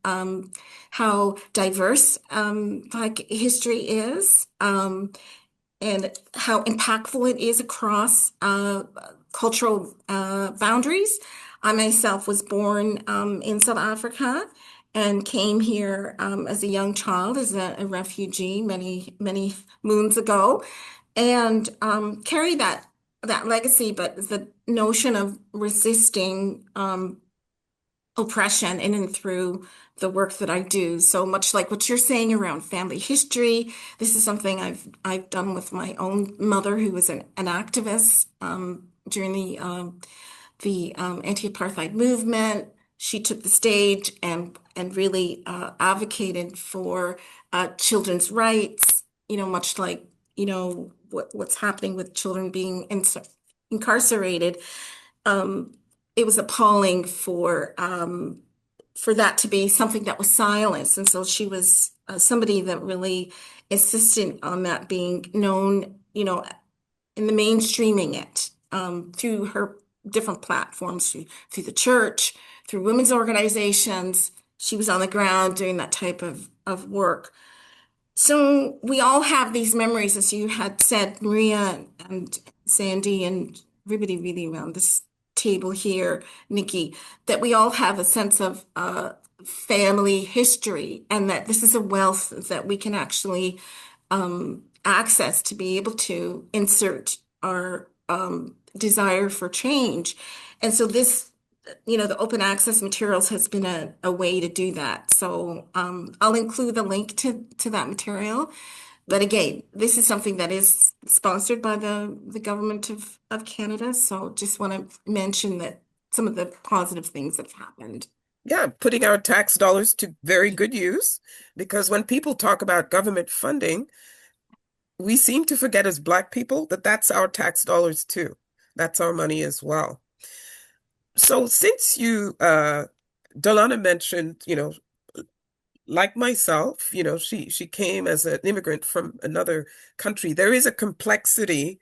how diverse Black history is, and how impactful it is across cultural boundaries. I myself was born in South Africa and came here as a young child, as a refugee many, many moons ago, and carry that legacy, but the notion of resisting oppression in and through the work that I do. So much like what you're saying around family history, this is something I've done with my own mother, who was an activist during the anti-apartheid movement. She took the stage and really advocated for children's rights. Much like what's happening with children being incarcerated. It was appalling for that to be something that was silenced. And so she was somebody that really insisted on that being known, in the mainstreaming it through her different platforms, through the church, through women's organizations. She was on the ground doing that type of work. So we all have these memories, as you had said, Maria and Sandy and everybody really around this table here, Nikki, that we all have a sense of family history, and that this is a wealth that we can actually access to be able to insert our desire for change. And so this, the open access materials has been a way to do that. So I'll include a link to that material. But again, this is something that is sponsored by the government of Canada. So just want to mention that some of the positive things that have happened.
Yeah, putting our tax dollars to very good use, because when people talk about government funding, we seem to forget as Black people that that's our tax dollars too. That's our money as well. So since you, Delana mentioned, like myself, she came as an immigrant from another country. There is a complexity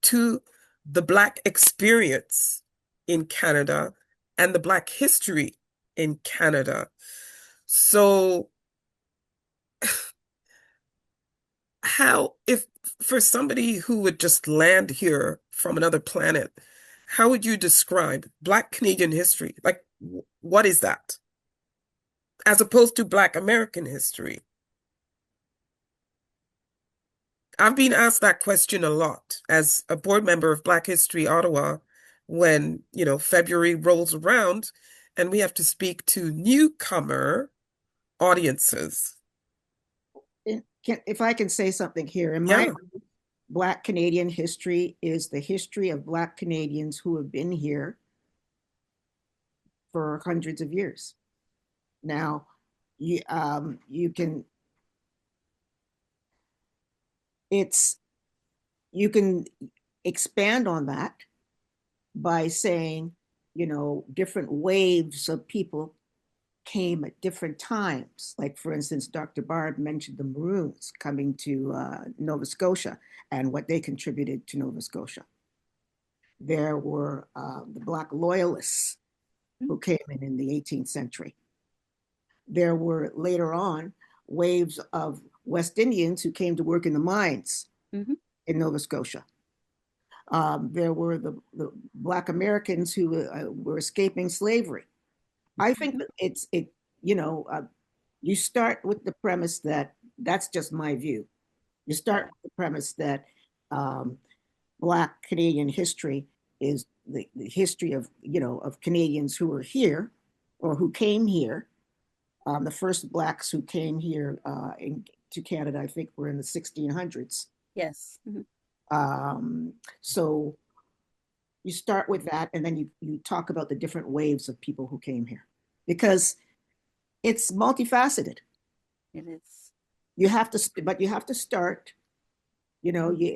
to the Black experience in Canada and the Black history in Canada. So how, if for somebody who would just land here from another planet, how would you describe Black Canadian history? Like, what is that? As opposed to Black American history? I've been asked that question a lot as a board member of Black History Ottawa when, February rolls around and we have to speak to newcomer audiences.
If I can say something here, in my
Yeah.
Black Canadian history is the history of Black Canadians who have been here for hundreds of years. Now, you can you can expand on that by saying, different waves of people came at different times. Like, for instance, Dr. Barb mentioned the Maroons coming to Nova Scotia and what they contributed to Nova Scotia. There were the Black Loyalists who came in the 18th century. There were later on waves of West Indians who came to work in the mines in Nova Scotia. There were the Black Americans who were escaping slavery. I think that you start with the premise that's just my view. You start with the premise that Black Canadian history is the history of Canadians who were here or who came here. The first Blacks who came here to Canada, I think, were in the 1600s.
Yes.
So you start with that, and then you talk about the different waves of people who came here, because it's multifaceted.
It is.
But you have to start. You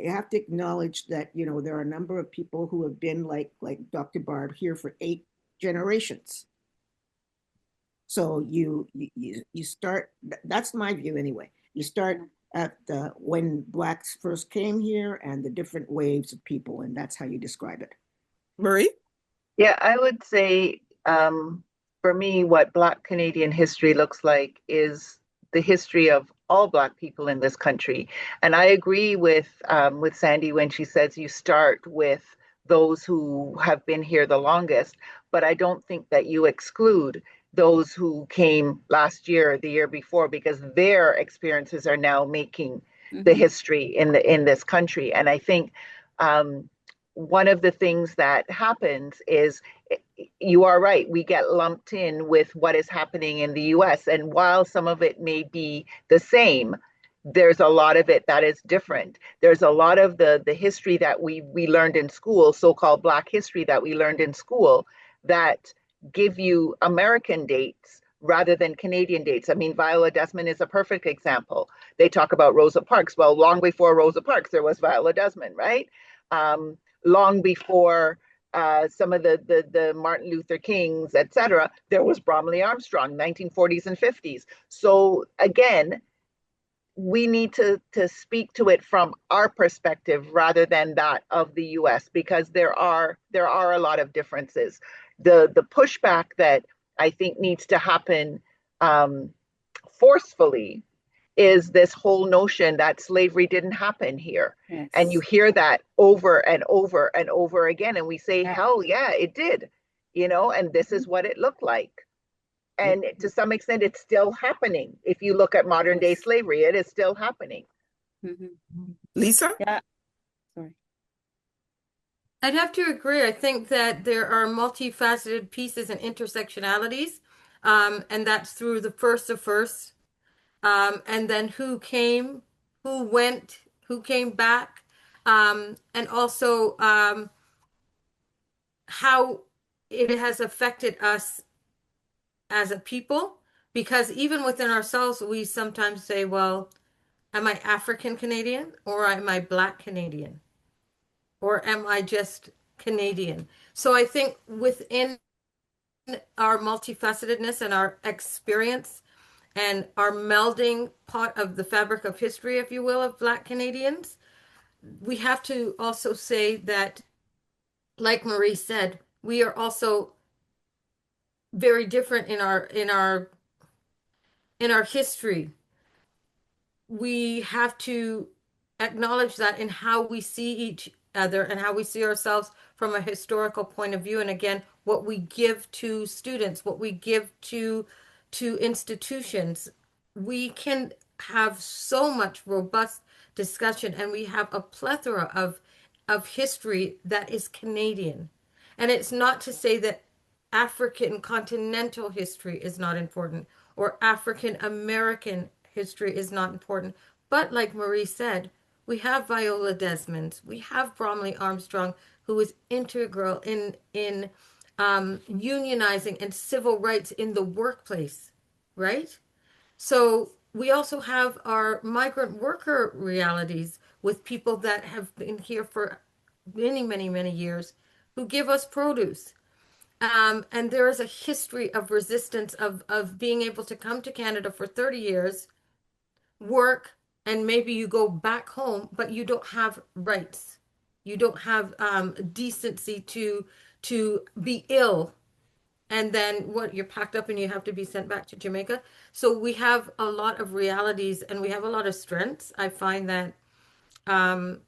have to acknowledge that there are a number of people who have been like Dr. Barb here for 8 generations. So you start. That's my view anyway. You start at when Blacks first came here and the different waves of people, and that's how you describe it.
Marie?
Yeah, I would say for me, what Black Canadian history looks like is the history of all Black people in this country. And I agree with Sandy when she says you start with those who have been here the longest, but I don't think that you exclude those who came last year or the year before, because their experiences are now making the history in this country. And I think one of the things that happens is, you are right, we get lumped in with what is happening in the US. And while some of it may be the same, there's a lot of it that is different. There's a lot of the history that we learned in school, so-called Black history that we learned in school, that give you American dates rather than Canadian dates. I mean, Viola Desmond is a perfect example. They talk about Rosa Parks. Well, long before Rosa Parks, there was Viola Desmond, right? Long before some of the Martin Luther Kings, et cetera, there was Bromley Armstrong, 1940s and 50s. So again, we need to speak to it from our perspective rather than that of the US, because there are a lot of differences. The pushback that I think needs to happen forcefully is this whole notion that slavery didn't happen here.
Yes.
And you hear that over and over and over again. And we say, hell yeah, it did, and this is what it looked like. And to some extent, it's still happening. If you look at modern day slavery, it is still happening.
Lisa?
Yeah. Sorry.
I'd have to agree. I think that there are multifaceted pieces and intersectionalities, and that's through the first of first, and then who came, who went, who came back, and also how it has affected us as a people. Because even within ourselves, we sometimes say, well, am I African Canadian or am I Black Canadian? Or am I just Canadian? So I think within our multifacetedness and our experience and our melding part of the fabric of history, if you will, of Black Canadians, we have to also say that, like Marie said, we are also very different in our in our history, we have to acknowledge that in how we see each other and how we see ourselves from a historical point of view. And again, what we give to students, what we give to institutions, we can have so much robust discussion, and we have a plethora of history that is Canadian. And it's not to say that African continental history is not important or African American history is not important. But like Marie said, we have Viola Desmond, we have Bromley Armstrong, who was integral in unionizing and civil rights in the workplace, right? So we also have our migrant worker realities with people that have been here for many, many, many years who give us produce. And there is a history of resistance of being able to come to Canada for 30 years, work, and maybe you go back home, but you don't have rights. You don't have decency to be ill, and then what, you're packed up and you have to be sent back to Jamaica. So we have a lot of realities and we have a lot of strengths. I find that um,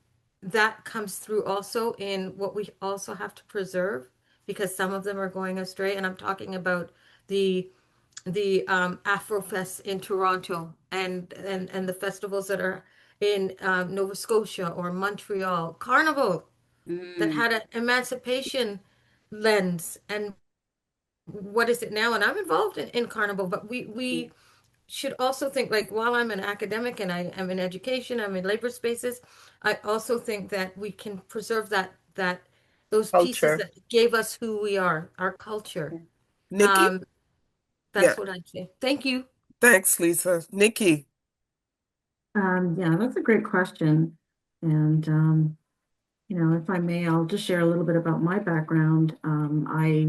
that comes through also in what we also have to preserve, because some of them are going astray. And I'm talking about the Afrofest in Toronto and the festivals that are in Nova Scotia or Montreal, Carnival that
Mm,
had an emancipation lens. And what is it now? And I'm involved in Carnival, but
yeah,
we should also think, like, while I'm an academic and I am in education, I'm in labor spaces, I also think that we can preserve that those pieces
Culture.
that gave us who we are, our culture.
yeah.
Nikki?
Um,
Yeah,
that's what I'd say. Thank you.
thanks, Lisa. Nikki.
Yeah, that's a great question. And if I may, I'll just share a little bit about my background. I'm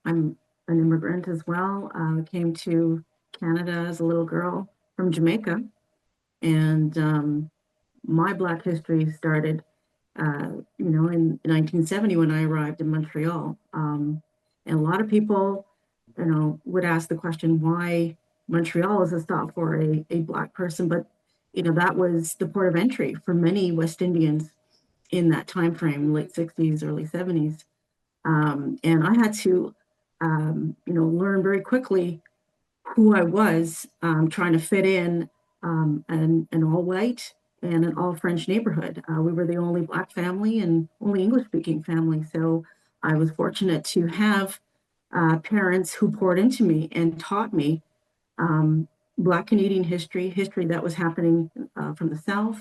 an immigrant as well. Came to Canada as a little girl from Jamaica, and my Black history started, in 1970 when I arrived in Montreal. And a lot of people, would ask the question why Montreal is a stop for a Black person, but that was the port of entry for many West Indians in that time frame, late 60s, early 70s. And I had to, learn very quickly who I was, trying to fit in an all white and an all French neighborhood. We were the only Black family and only English speaking family. So I was fortunate to have parents who poured into me and taught me um, Black Canadian history, history that was happening from the South,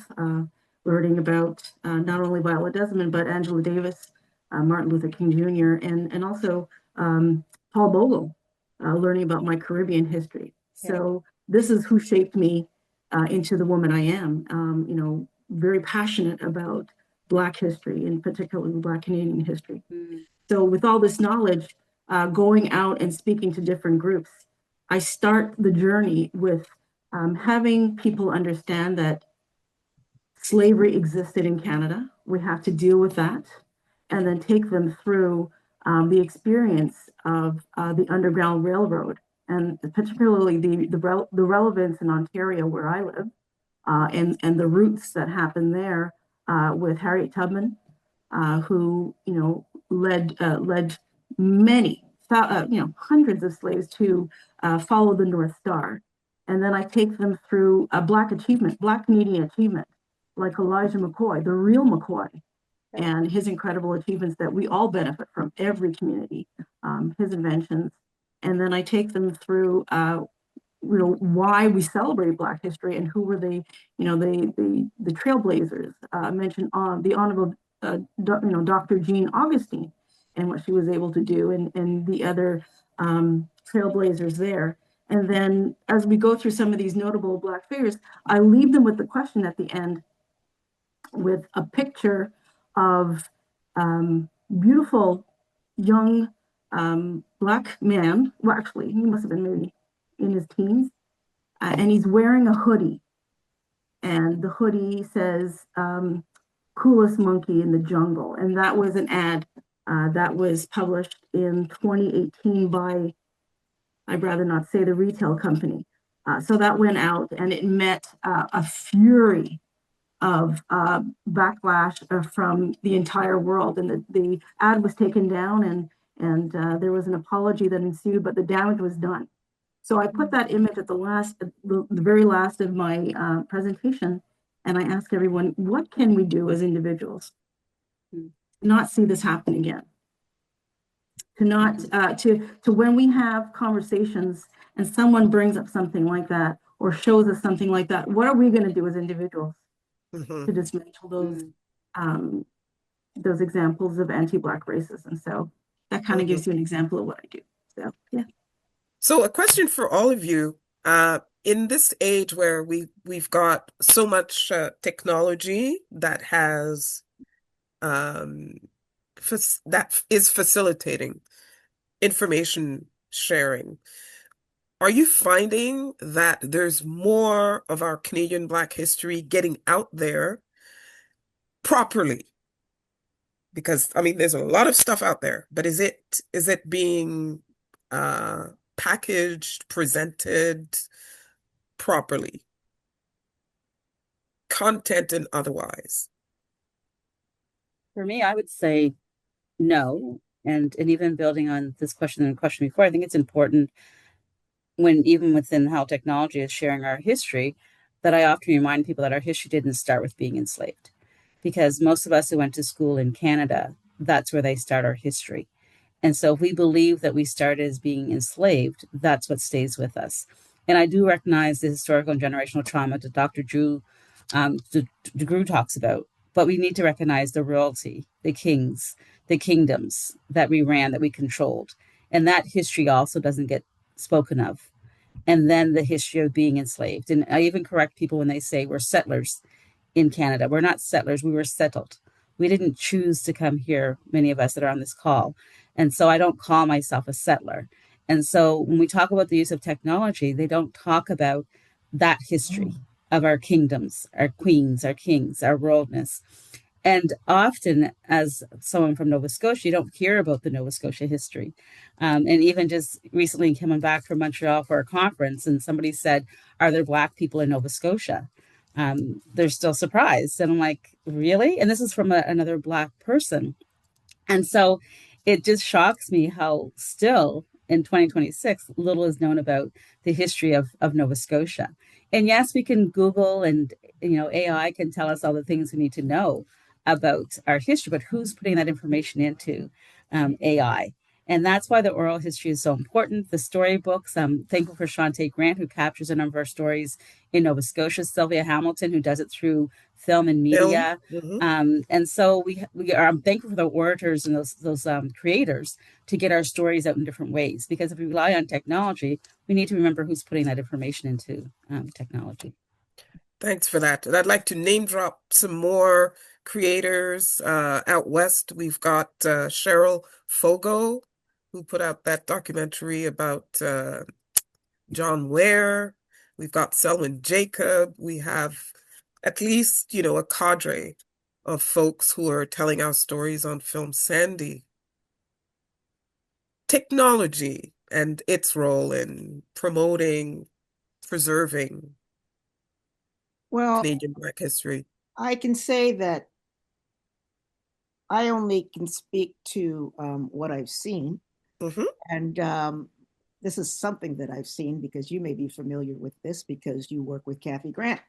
learning about not only Viola Desmond, but Angela Davis, Martin Luther King Jr., and also Paul Bogle, learning about my Caribbean history.
Yeah.
So this is who shaped me into the woman I am, very passionate about Black history, and particularly Black Canadian history.
Mm,
So with all this knowledge, going out and speaking to different groups, I start the journey with having people understand that slavery existed in Canada. We have to deal with that, and then take them through the experience of the Underground Railroad, and particularly the relevance in Ontario where I live, and the roots that happened there with Harriet Tubman, who led many hundreds of slaves to follow the North Star, and then I take them through a Black Canadian achievement, like Elijah McCoy, the real McCoy, and his incredible achievements that we all benefit from, every community, his inventions, and then I take them through why we celebrate Black history and who were the trailblazers. I mentioned the Honorable Dr. Jean Augustine and what she was able to do, and the other trailblazers there. And then as we go through some of these notable Black figures, I leave them with the question at the end, with a picture of beautiful young Black man. Well, actually, he must have been maybe in his teens, and he's wearing a hoodie. And the hoodie says, coolest monkey in the jungle. And that was an ad that was published in 2018 by, I'd rather not say the retail company, So that went out, and it met a fury of backlash from the entire world. And the ad was taken down, and there was an apology that ensued, but the damage was done. So I put that image at the very last of my presentation, and I asked everyone, what can we do as individuals to not see this happen again? To not to when we have conversations and someone brings up something like that or shows us something like that, what are we going to do as individuals to dismantle those examples of anti-Black racism? So that kind of gives you an example of what I do. So yeah.
So a question for all of you. In this age where we've got so much technology that has that is facilitating information sharing, are you finding that there's more of our Canadian Black history getting out there properly? Because I mean, there's a lot of stuff out there, but is it being packaged, presented properly, content and otherwise?
For me, I would say no. And even building on this question and the question before, I think it's important when even within how technology is sharing our history, that I often remind people that our history didn't start with being enslaved. Because most of us who went to school in Canada, that's where they start our history. And so if we believe that we started as being enslaved, that's what stays with us. And I do recognize the historical and generational trauma that Dr. Drew talks about, but we need to recognize the royalty, the kings, the kingdoms that we ran, that we controlled. And that history also doesn't get spoken of. And then the history of being enslaved. And I even correct people when they say we're settlers in Canada. We're not settlers, we were settled. We didn't choose to come here, many of us that are on this call. And so I don't call myself a settler. And so when we talk about the use of technology, they don't talk about that history of our kingdoms, our queens, our kings, our worldness. And often, as someone from Nova Scotia, you don't hear about the Nova Scotia history. And even just recently coming back from Montreal for a conference, and somebody said, "Are there Black people in Nova Scotia?" They're still surprised. And I'm like, really? And this is from another Black person. And so it just shocks me how still in 2026, little is known about the history of Nova Scotia. And yes, we can Google, and AI can tell us all the things we need to know about our history, but who's putting that information into AI? And that's why the oral history is so important. The storybooks, I'm thankful for Shantae Grant, who captures a number of stories in Nova Scotia, Sylvia Hamilton, who does it through film and media. And so I'm thankful for the orators and those creators to get our stories out in different ways. Because if we rely on technology, we need to remember who's putting that information into technology.
Thanks for that. And I'd like to name drop some more creators out west. We've got Cheryl Fogo, who put out that documentary about John Ware. We've got Selwyn Jacob. We have at least, a cadre of folks who are telling our stories on Film Sandy. Technology and its role in promoting, preserving Canadian Black history.
I can say that I only can speak to what I've seen. And this is something that I've seen because you may be familiar with this because you work with Kathy Grant.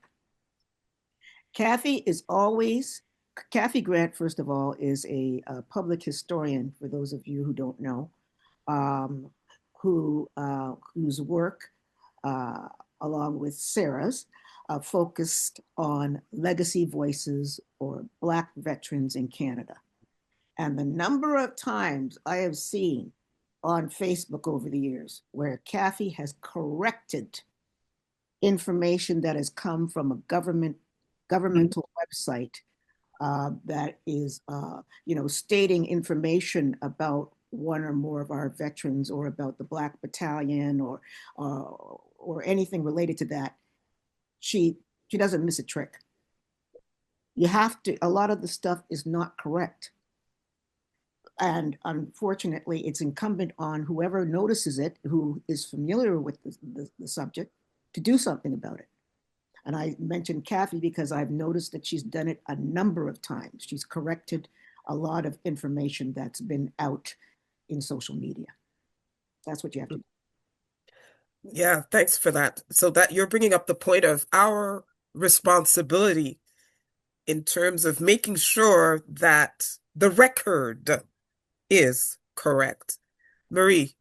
Kathy Grant, first of all, is a public historian, for those of you who don't know, whose work, along with Sarah's, focused on legacy voices or Black veterans in Canada. And the number of times I have seen on Facebook over the years where Kathy has corrected information that has come from a governmental website that is, stating information about one or more of our veterans or about the Black Battalion or anything related to that. She doesn't miss a trick. You have to, a lot of the stuff is not correct. And unfortunately, it's incumbent on whoever notices it, who is familiar with the subject, to do something about it. And I mentioned Kathy because I've noticed that she's done it a number of times. She's corrected a lot of information that's been out in social media. That's what you have to do.
Yeah, thanks for that. So that you're bringing up the point of our responsibility in terms of making sure that the record is correct. Marie.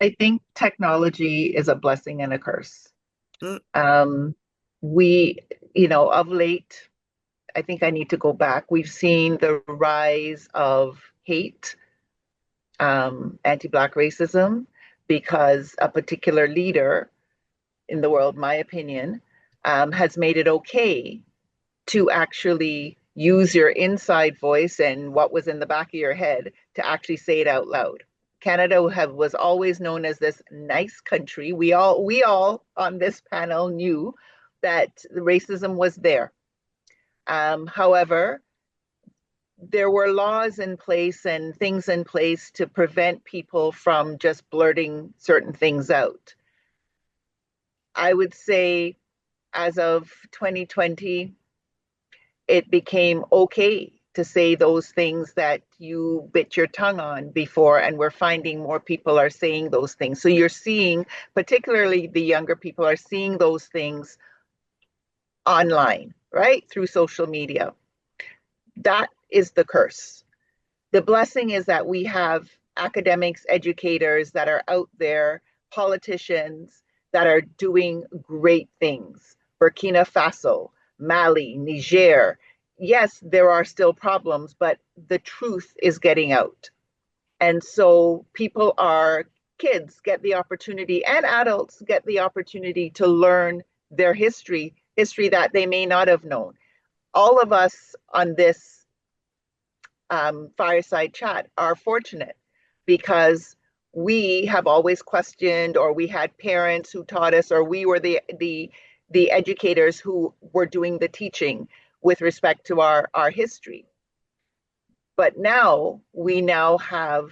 I think technology is a blessing and a curse.
Mm.
We, of late, I think I need to go back. We've seen the rise of hate, anti-Black racism, because a particular leader in the world, my opinion, has made it okay to actually use your inside voice and what was in the back of your head to actually say it out loud. Canada was always known as this nice country. We all on this panel knew that the racism was there. However, there were laws in place and things in place to prevent people from just blurting certain things out. I would say as of 2020, it became okay to say those things that you bit your tongue on before, and we're finding more people are saying those things. So you're seeing, particularly the younger people are seeing those things online, right? Through social media. That is the curse. The blessing is that we have academics, educators that are out there, politicians that are doing great things. Burkina Faso, Mali, Niger. Yes, there are still problems, but the truth is getting out. And so kids get the opportunity, and adults get the opportunity to learn their history that they may not have known. All of us on this fireside chat are fortunate because we have always questioned, or we had parents who taught us, or we were the educators who were doing the teaching with respect to our history. But now we have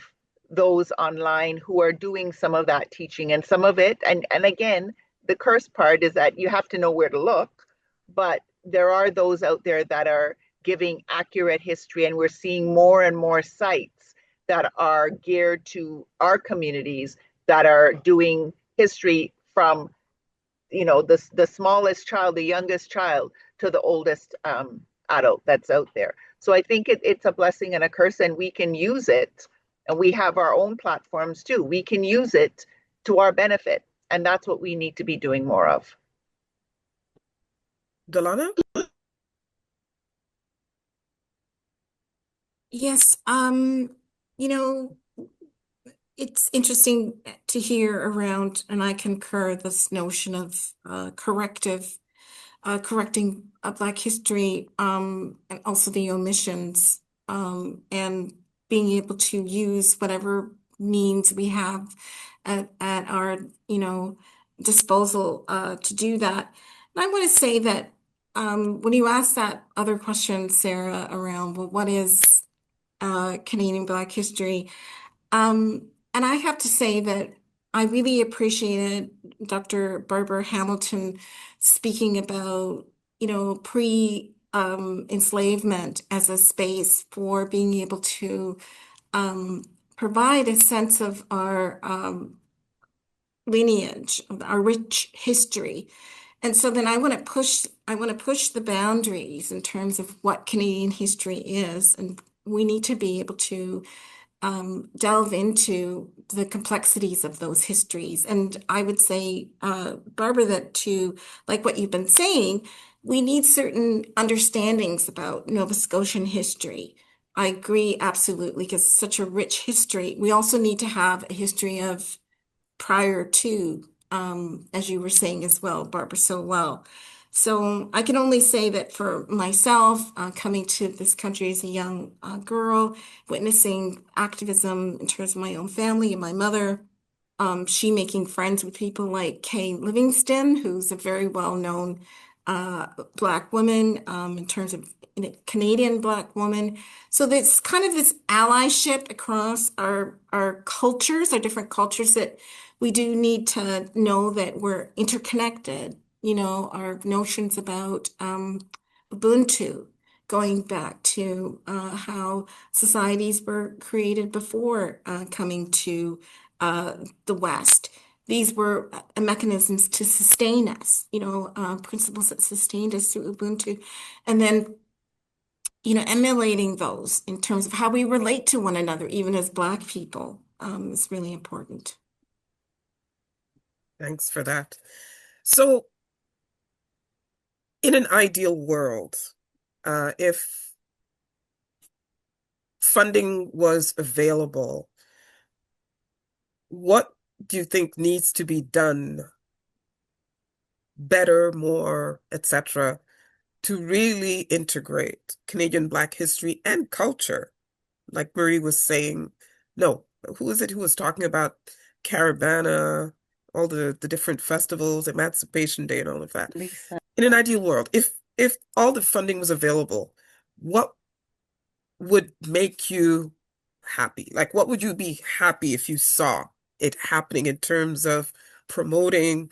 those online who are doing some of that teaching, and some of it, and again, the curse part is that you have to know where to look, but there are those out there that are giving accurate history, and we're seeing more and more sites that are geared to our communities that are doing history from the smallest child, the youngest child, to the oldest adult that's out there. So I think it's a blessing and a curse, and we can use it, and we have our own platforms too. We can use it to our benefit, and that's what we need to be doing more of.
Delana?
Yes, it's interesting to hear around, and I concur, this notion of correcting Black history, and also the omissions, and being able to use whatever means we have at our, disposal to do that. And I want to say that when you ask that other question, Sarah, around, well, what is Canadian Black history? And I have to say that I really appreciated Dr. Barbara Hamilton speaking about, pre-enslavement as a space for being able to provide a sense of our lineage, of our rich history. And so then I want to push the boundaries in terms of what Canadian history is, and we need to be able to delve into the complexities of those histories. And I would say, Barbara, that like what you've been saying, we need certain understandings about Nova Scotian history. I agree absolutely, because it's such a rich history. We also need to have a history of prior to, as you were saying as well, Barbara, so well. So I can only say that for myself, coming to this country as a young girl, witnessing activism in terms of my own family and my mother, she making friends with people like Kay Livingston, who's a very well-known Black woman, in terms of Canadian Black woman. So there's kind of this allyship across our cultures, our different cultures, that we do need to know that we're interconnected. Our notions about Ubuntu, going back to how societies were created before coming to the West. These were mechanisms to sustain us, principles that sustained us through Ubuntu. And then, emulating those in terms of how we relate to one another, even as Black people, is really important.
Thanks for that. So, in an ideal world, if funding was available, what do you think needs to be done better, more, etc., to really integrate Canadian Black history and culture? Like Marie was saying, no, who is it who was talking about Caravana, all the different festivals, Emancipation Day, and all of that?
Lisa.
In an ideal world, if all the funding was available, what would make you happy? Like, what would you be happy if you saw it happening in terms of promoting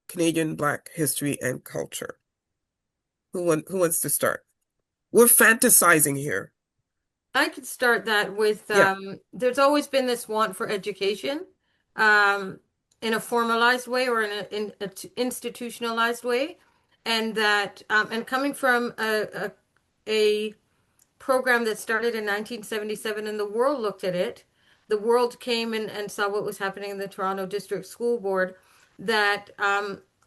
Canadian Black history and culture? Who wants to start? We're fantasizing here.
I could start that with
Yeah.
there's always been this want for education um, in a formalized way or in a institutionalized way, and that and coming from a program that started in 1977 and the world looked at it, the world came and saw what was happening in the Toronto District School Board, that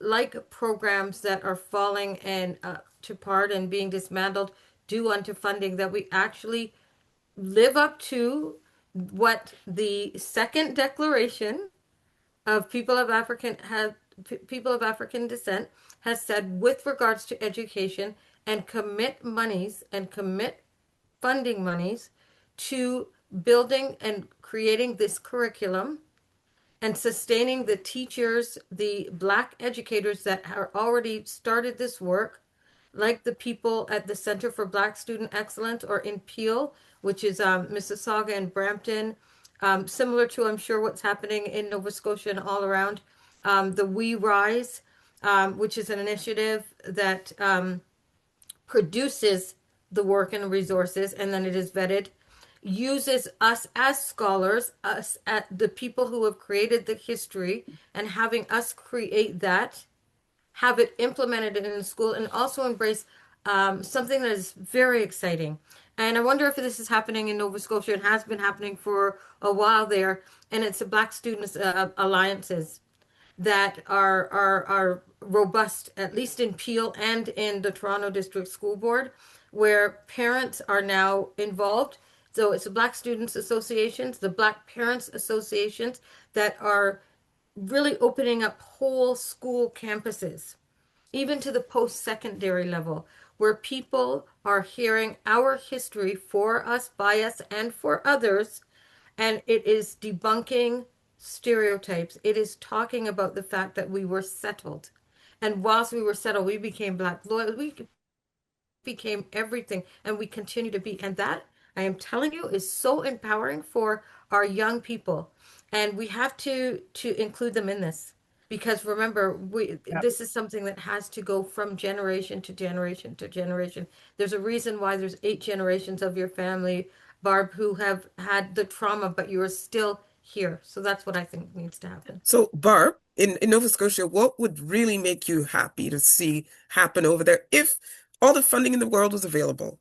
like programs that are falling and to part and being dismantled due unto funding, that we actually live up to what the second declaration of people of African descent has said with regards to education, and commit funding monies to building and creating this curriculum and sustaining the teachers, the Black educators that are already started this work, like the people at the Center for Black Student Excellence, or in Peel, which is Mississauga and Brampton, similar to, I'm sure, what's happening in Nova Scotia and all around. The We Rise, which is an initiative that produces the work and resources, and then it is vetted, uses us as scholars, us at the people who have created the history, and having us create that, have it implemented in the school, and also embrace something that is very exciting. And I wonder if this is happening in Nova Scotia. It has been happening for a while there, and it's the Black Students Alliances that are robust, at least in Peel and in the Toronto District School Board, where parents are now involved. So it's the Black Students Associations, the Black Parents Associations, that are really opening up whole school campuses, even to the post-secondary level, where people are hearing our history for us, by us, and for others, and it is debunking stereotypes. It is talking about the fact that we were settled. And whilst we were settled, we became Black loyal. We became everything, and we continue to be. And that, I am telling you, is so empowering for our young people. And we have to include them in this. Because remember, this is something that has to go from generation to generation to generation. There's a reason why there's 8 generations of your family, Barb, who have had the trauma, but you are still here. So that's what I think needs to happen.
So, Barb, in Nova Scotia, what would really make you happy to see happen over there if all the funding in the world was available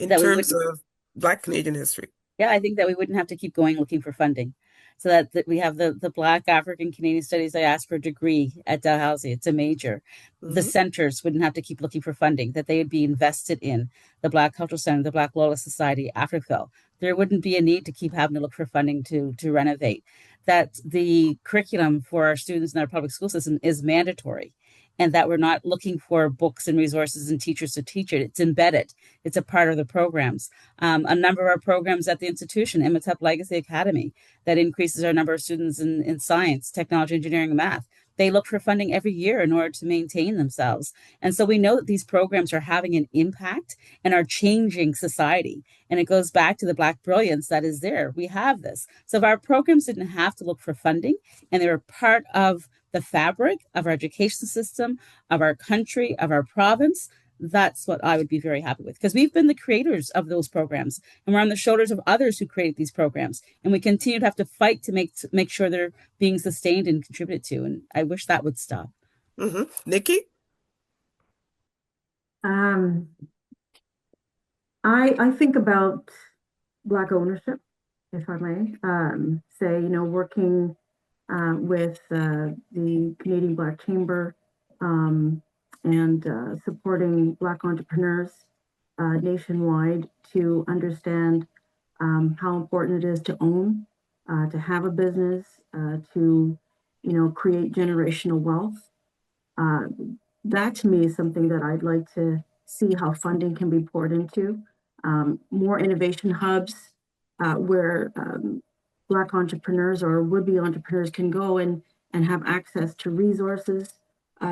in
That we
terms
would,
of Black Canadian history?
yeah, I think that we wouldn't have to keep going looking for funding. So that we have the Black African Canadian Studies. I asked for a degree at Dalhousie. It's a major. The
Mhm.
centers wouldn't have to keep looking for funding, that they would be invested in the Black Cultural Center, the Black Loyalist Society, Africa. There wouldn't be a need to keep having to look for funding to renovate. That the curriculum for our students in our public school system is mandatory, and that we're not looking for books and resources and teachers to teach it. It's embedded. It's a part of the programs. A number of our programs at the institution, Imhotep Legacy Academy, that increases our number of students in science, technology, engineering, and math. they look for funding every year in order to maintain themselves. And so we know that these programs are having an impact and are changing society. And it goes back to the Black brilliance that is there. We have this. So if our programs didn't have to look for funding and they were part of the fabric of our education system, of our country, of our province, that's what I would be very happy with, because we've been the creators of those programs and we're on the shoulders of others who created these programs, and we continue to have to fight to make sure they're being sustained and contributed to, and I wish that would stop.
Nikki?
I think about Black ownership, if I may, say, working with the Canadian Black Chamber, and supporting Black entrepreneurs nationwide to understand how important it is to own, to have a business, to, create generational wealth. That to me is something that I'd like to see how funding can be poured into. More innovation hubs where Black entrepreneurs or would-be entrepreneurs can go and have access to resources,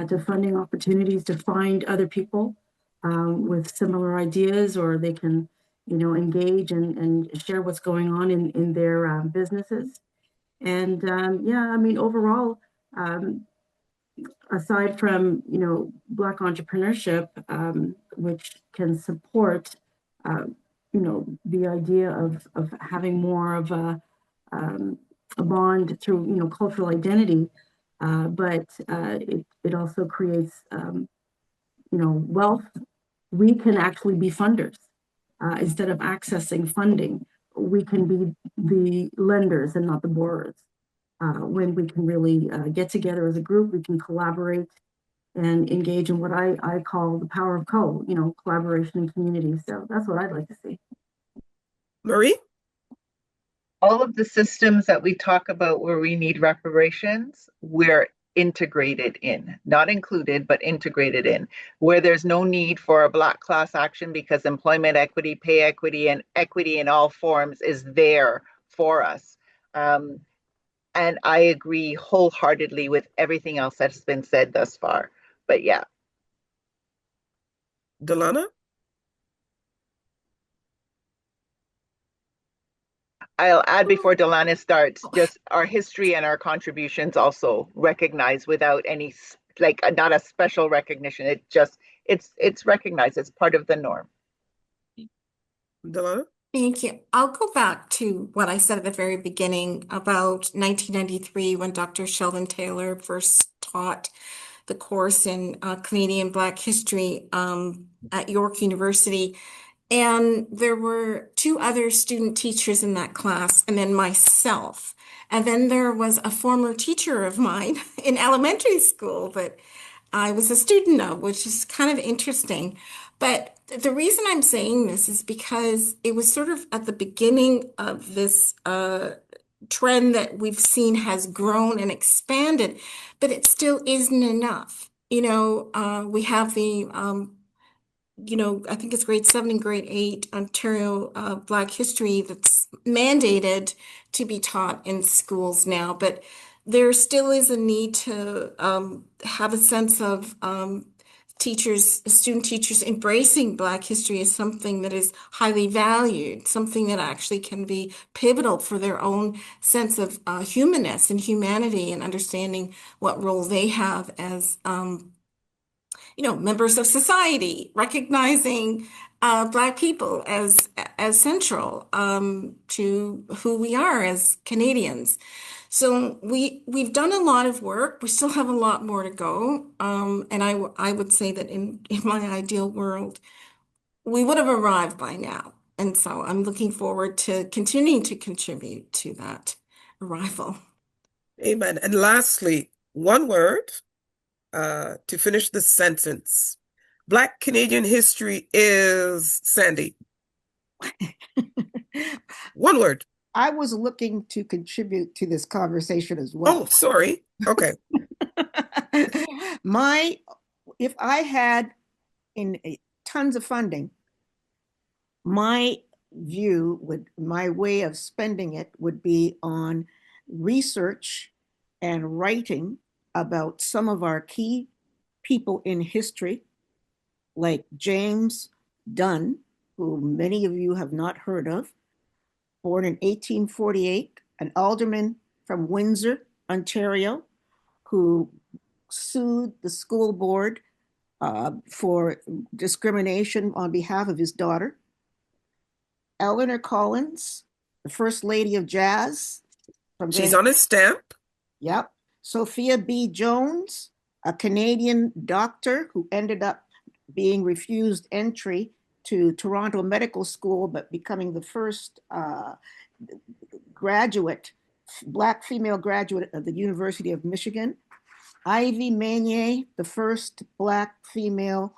to funding opportunities, to find other people with similar ideas, or they can, engage and share what's going on in their businesses. And overall, aside from, Black entrepreneurship, which can support, the idea of having more of a bond through, cultural identity, but it also creates, wealth. We can actually be funders. Instead of accessing funding, we can be the lenders and not the borrowers. When we can really get together as a group, we can collaborate and engage in what I call the power of collaboration and community. So that's what I'd like to see.
Marie?
All of the systems that we talk about where we need reparations, we're integrated in, not included, but integrated in, where there's no need for a Black class action because employment equity, pay equity, and equity in all forms is there for us. And I agree wholeheartedly with everything else that's been said thus far. But yeah.
Delana?
I'll add before Delana starts, just our history and our contributions also recognized without any, like, not a special recognition. It just, it's recognized as part of the norm.
Delana?
Thank you. I'll go back to what I said at the very beginning about 1993 when Dr. Sheldon Taylor first taught the course in Canadian Black history at York University. And there were two other student teachers in that class, and then myself. And then there was a former teacher of mine in elementary school that I was a student of, which is kind of interesting. But the reason I'm saying this is because it was sort of at the beginning of this trend that we've seen has grown and expanded, but it still isn't enough. We have the I think it's grade 7 and grade 8 Ontario Black history that's mandated to be taught in schools now, but there still is a need to have a sense of student teachers embracing Black history as something that is highly valued, something that actually can be pivotal for their own sense of humanness and humanity and understanding what role they have as members of society, recognizing Black people as central to who we are as Canadians. So we've done a lot of work. We still have a lot more to go. And I would say that in my ideal world, we would have arrived by now. And so I'm looking forward to continuing to contribute to that arrival.
Amen. And lastly, one word to finish the sentence. Black Canadian history is Sandy. One word.
I was looking to contribute to this conversation as well.
Oh, sorry. Okay.
If I had tons of funding, my way of spending it would be on research and writing about some of our key people in history, like James Dunn, who many of you have not heard of, born in 1848, an alderman from Windsor, Ontario, who sued the school board for discrimination on behalf of his daughter. Eleanor Collins, the First Lady of Jazz.
She's on his stamp.
Yep. Sophia B. Jones, a Canadian doctor who ended up being refused entry to Toronto Medical School, but becoming the first graduate, Black female graduate of the University of Michigan. Ivy Manier, the first Black female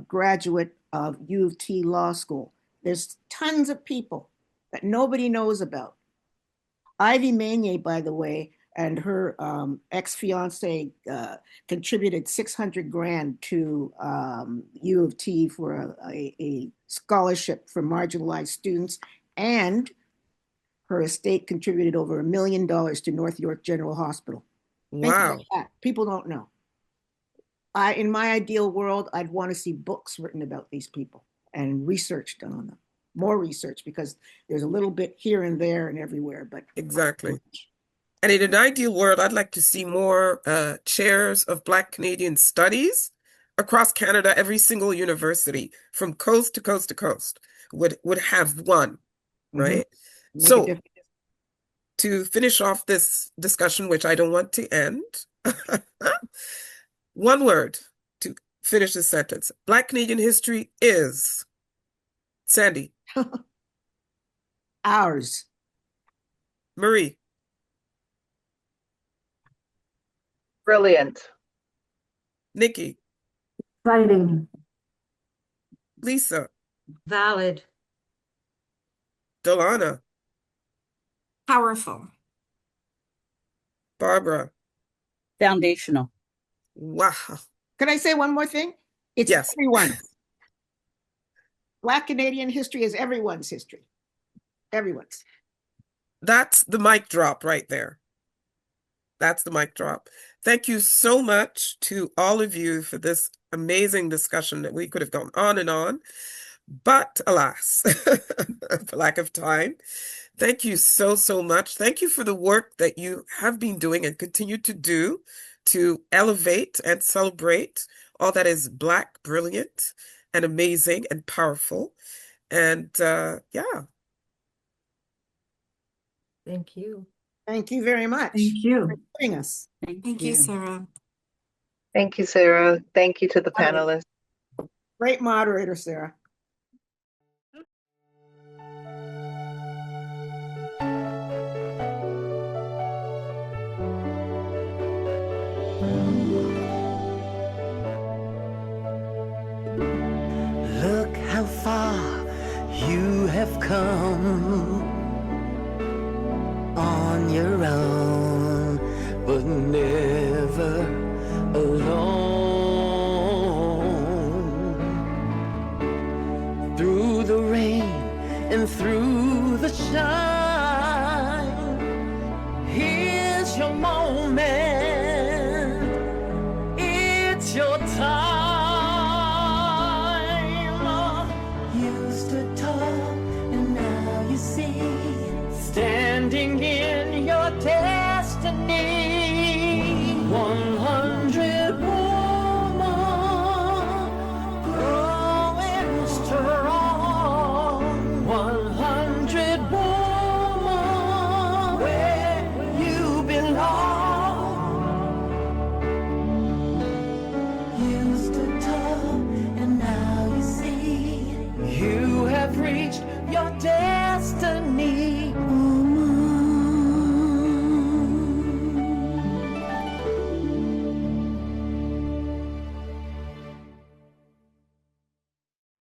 graduate of U of T Law School. There's tons of people that nobody knows about. Ivy Manier, by the way, and her ex-fiance contributed $600,000 to U of T for a scholarship for marginalized students, and her estate contributed over $1 million to North York General Hospital.
Wow.
People don't know. In my ideal world, I'd want to see books written about these people and research done on them. More research, because there's a little bit here and there and everywhere, but
exactly. And in an ideal world, I'd like to see more chairs of Black Canadian studies across Canada. Every single university from coast to coast to coast would have one, right? So to finish off this discussion, which I don't want to end, one word to finish this sentence. Black Canadian history is, Sandy.
Ours.
Marie.
Brilliant.
Nikki.
Exciting.
Lisa.
Valid.
Delana.
Powerful.
Barbara.
Foundational.
Wow.
Can I say one more thing? It's everyone. Black Canadian history is everyone's history. Everyone's.
That's the mic drop right there. That's the mic drop. Thank you so much to all of you for this amazing discussion that we could have gone on, but alas, for lack of time. Thank you so, so much. Thank you for the work that you have been doing and continue to do to elevate and celebrate all that is Black, brilliant, and amazing and powerful. And yeah.
Thank you.
Thank you very much.
Thank you
for joining us.
Thank you, Sarah.
Thank you, Sarah. Thank you to the panelists.
Great moderator, Sarah.
Look how far you have come on your own, but never alone. Through the rain and through the shine, here's your moment, it's your time. You stood tall and now you see, standing in your destiny. 100 woman growing strong. 100 woman where you belong. You stood tall and now you see, you have reached your destiny.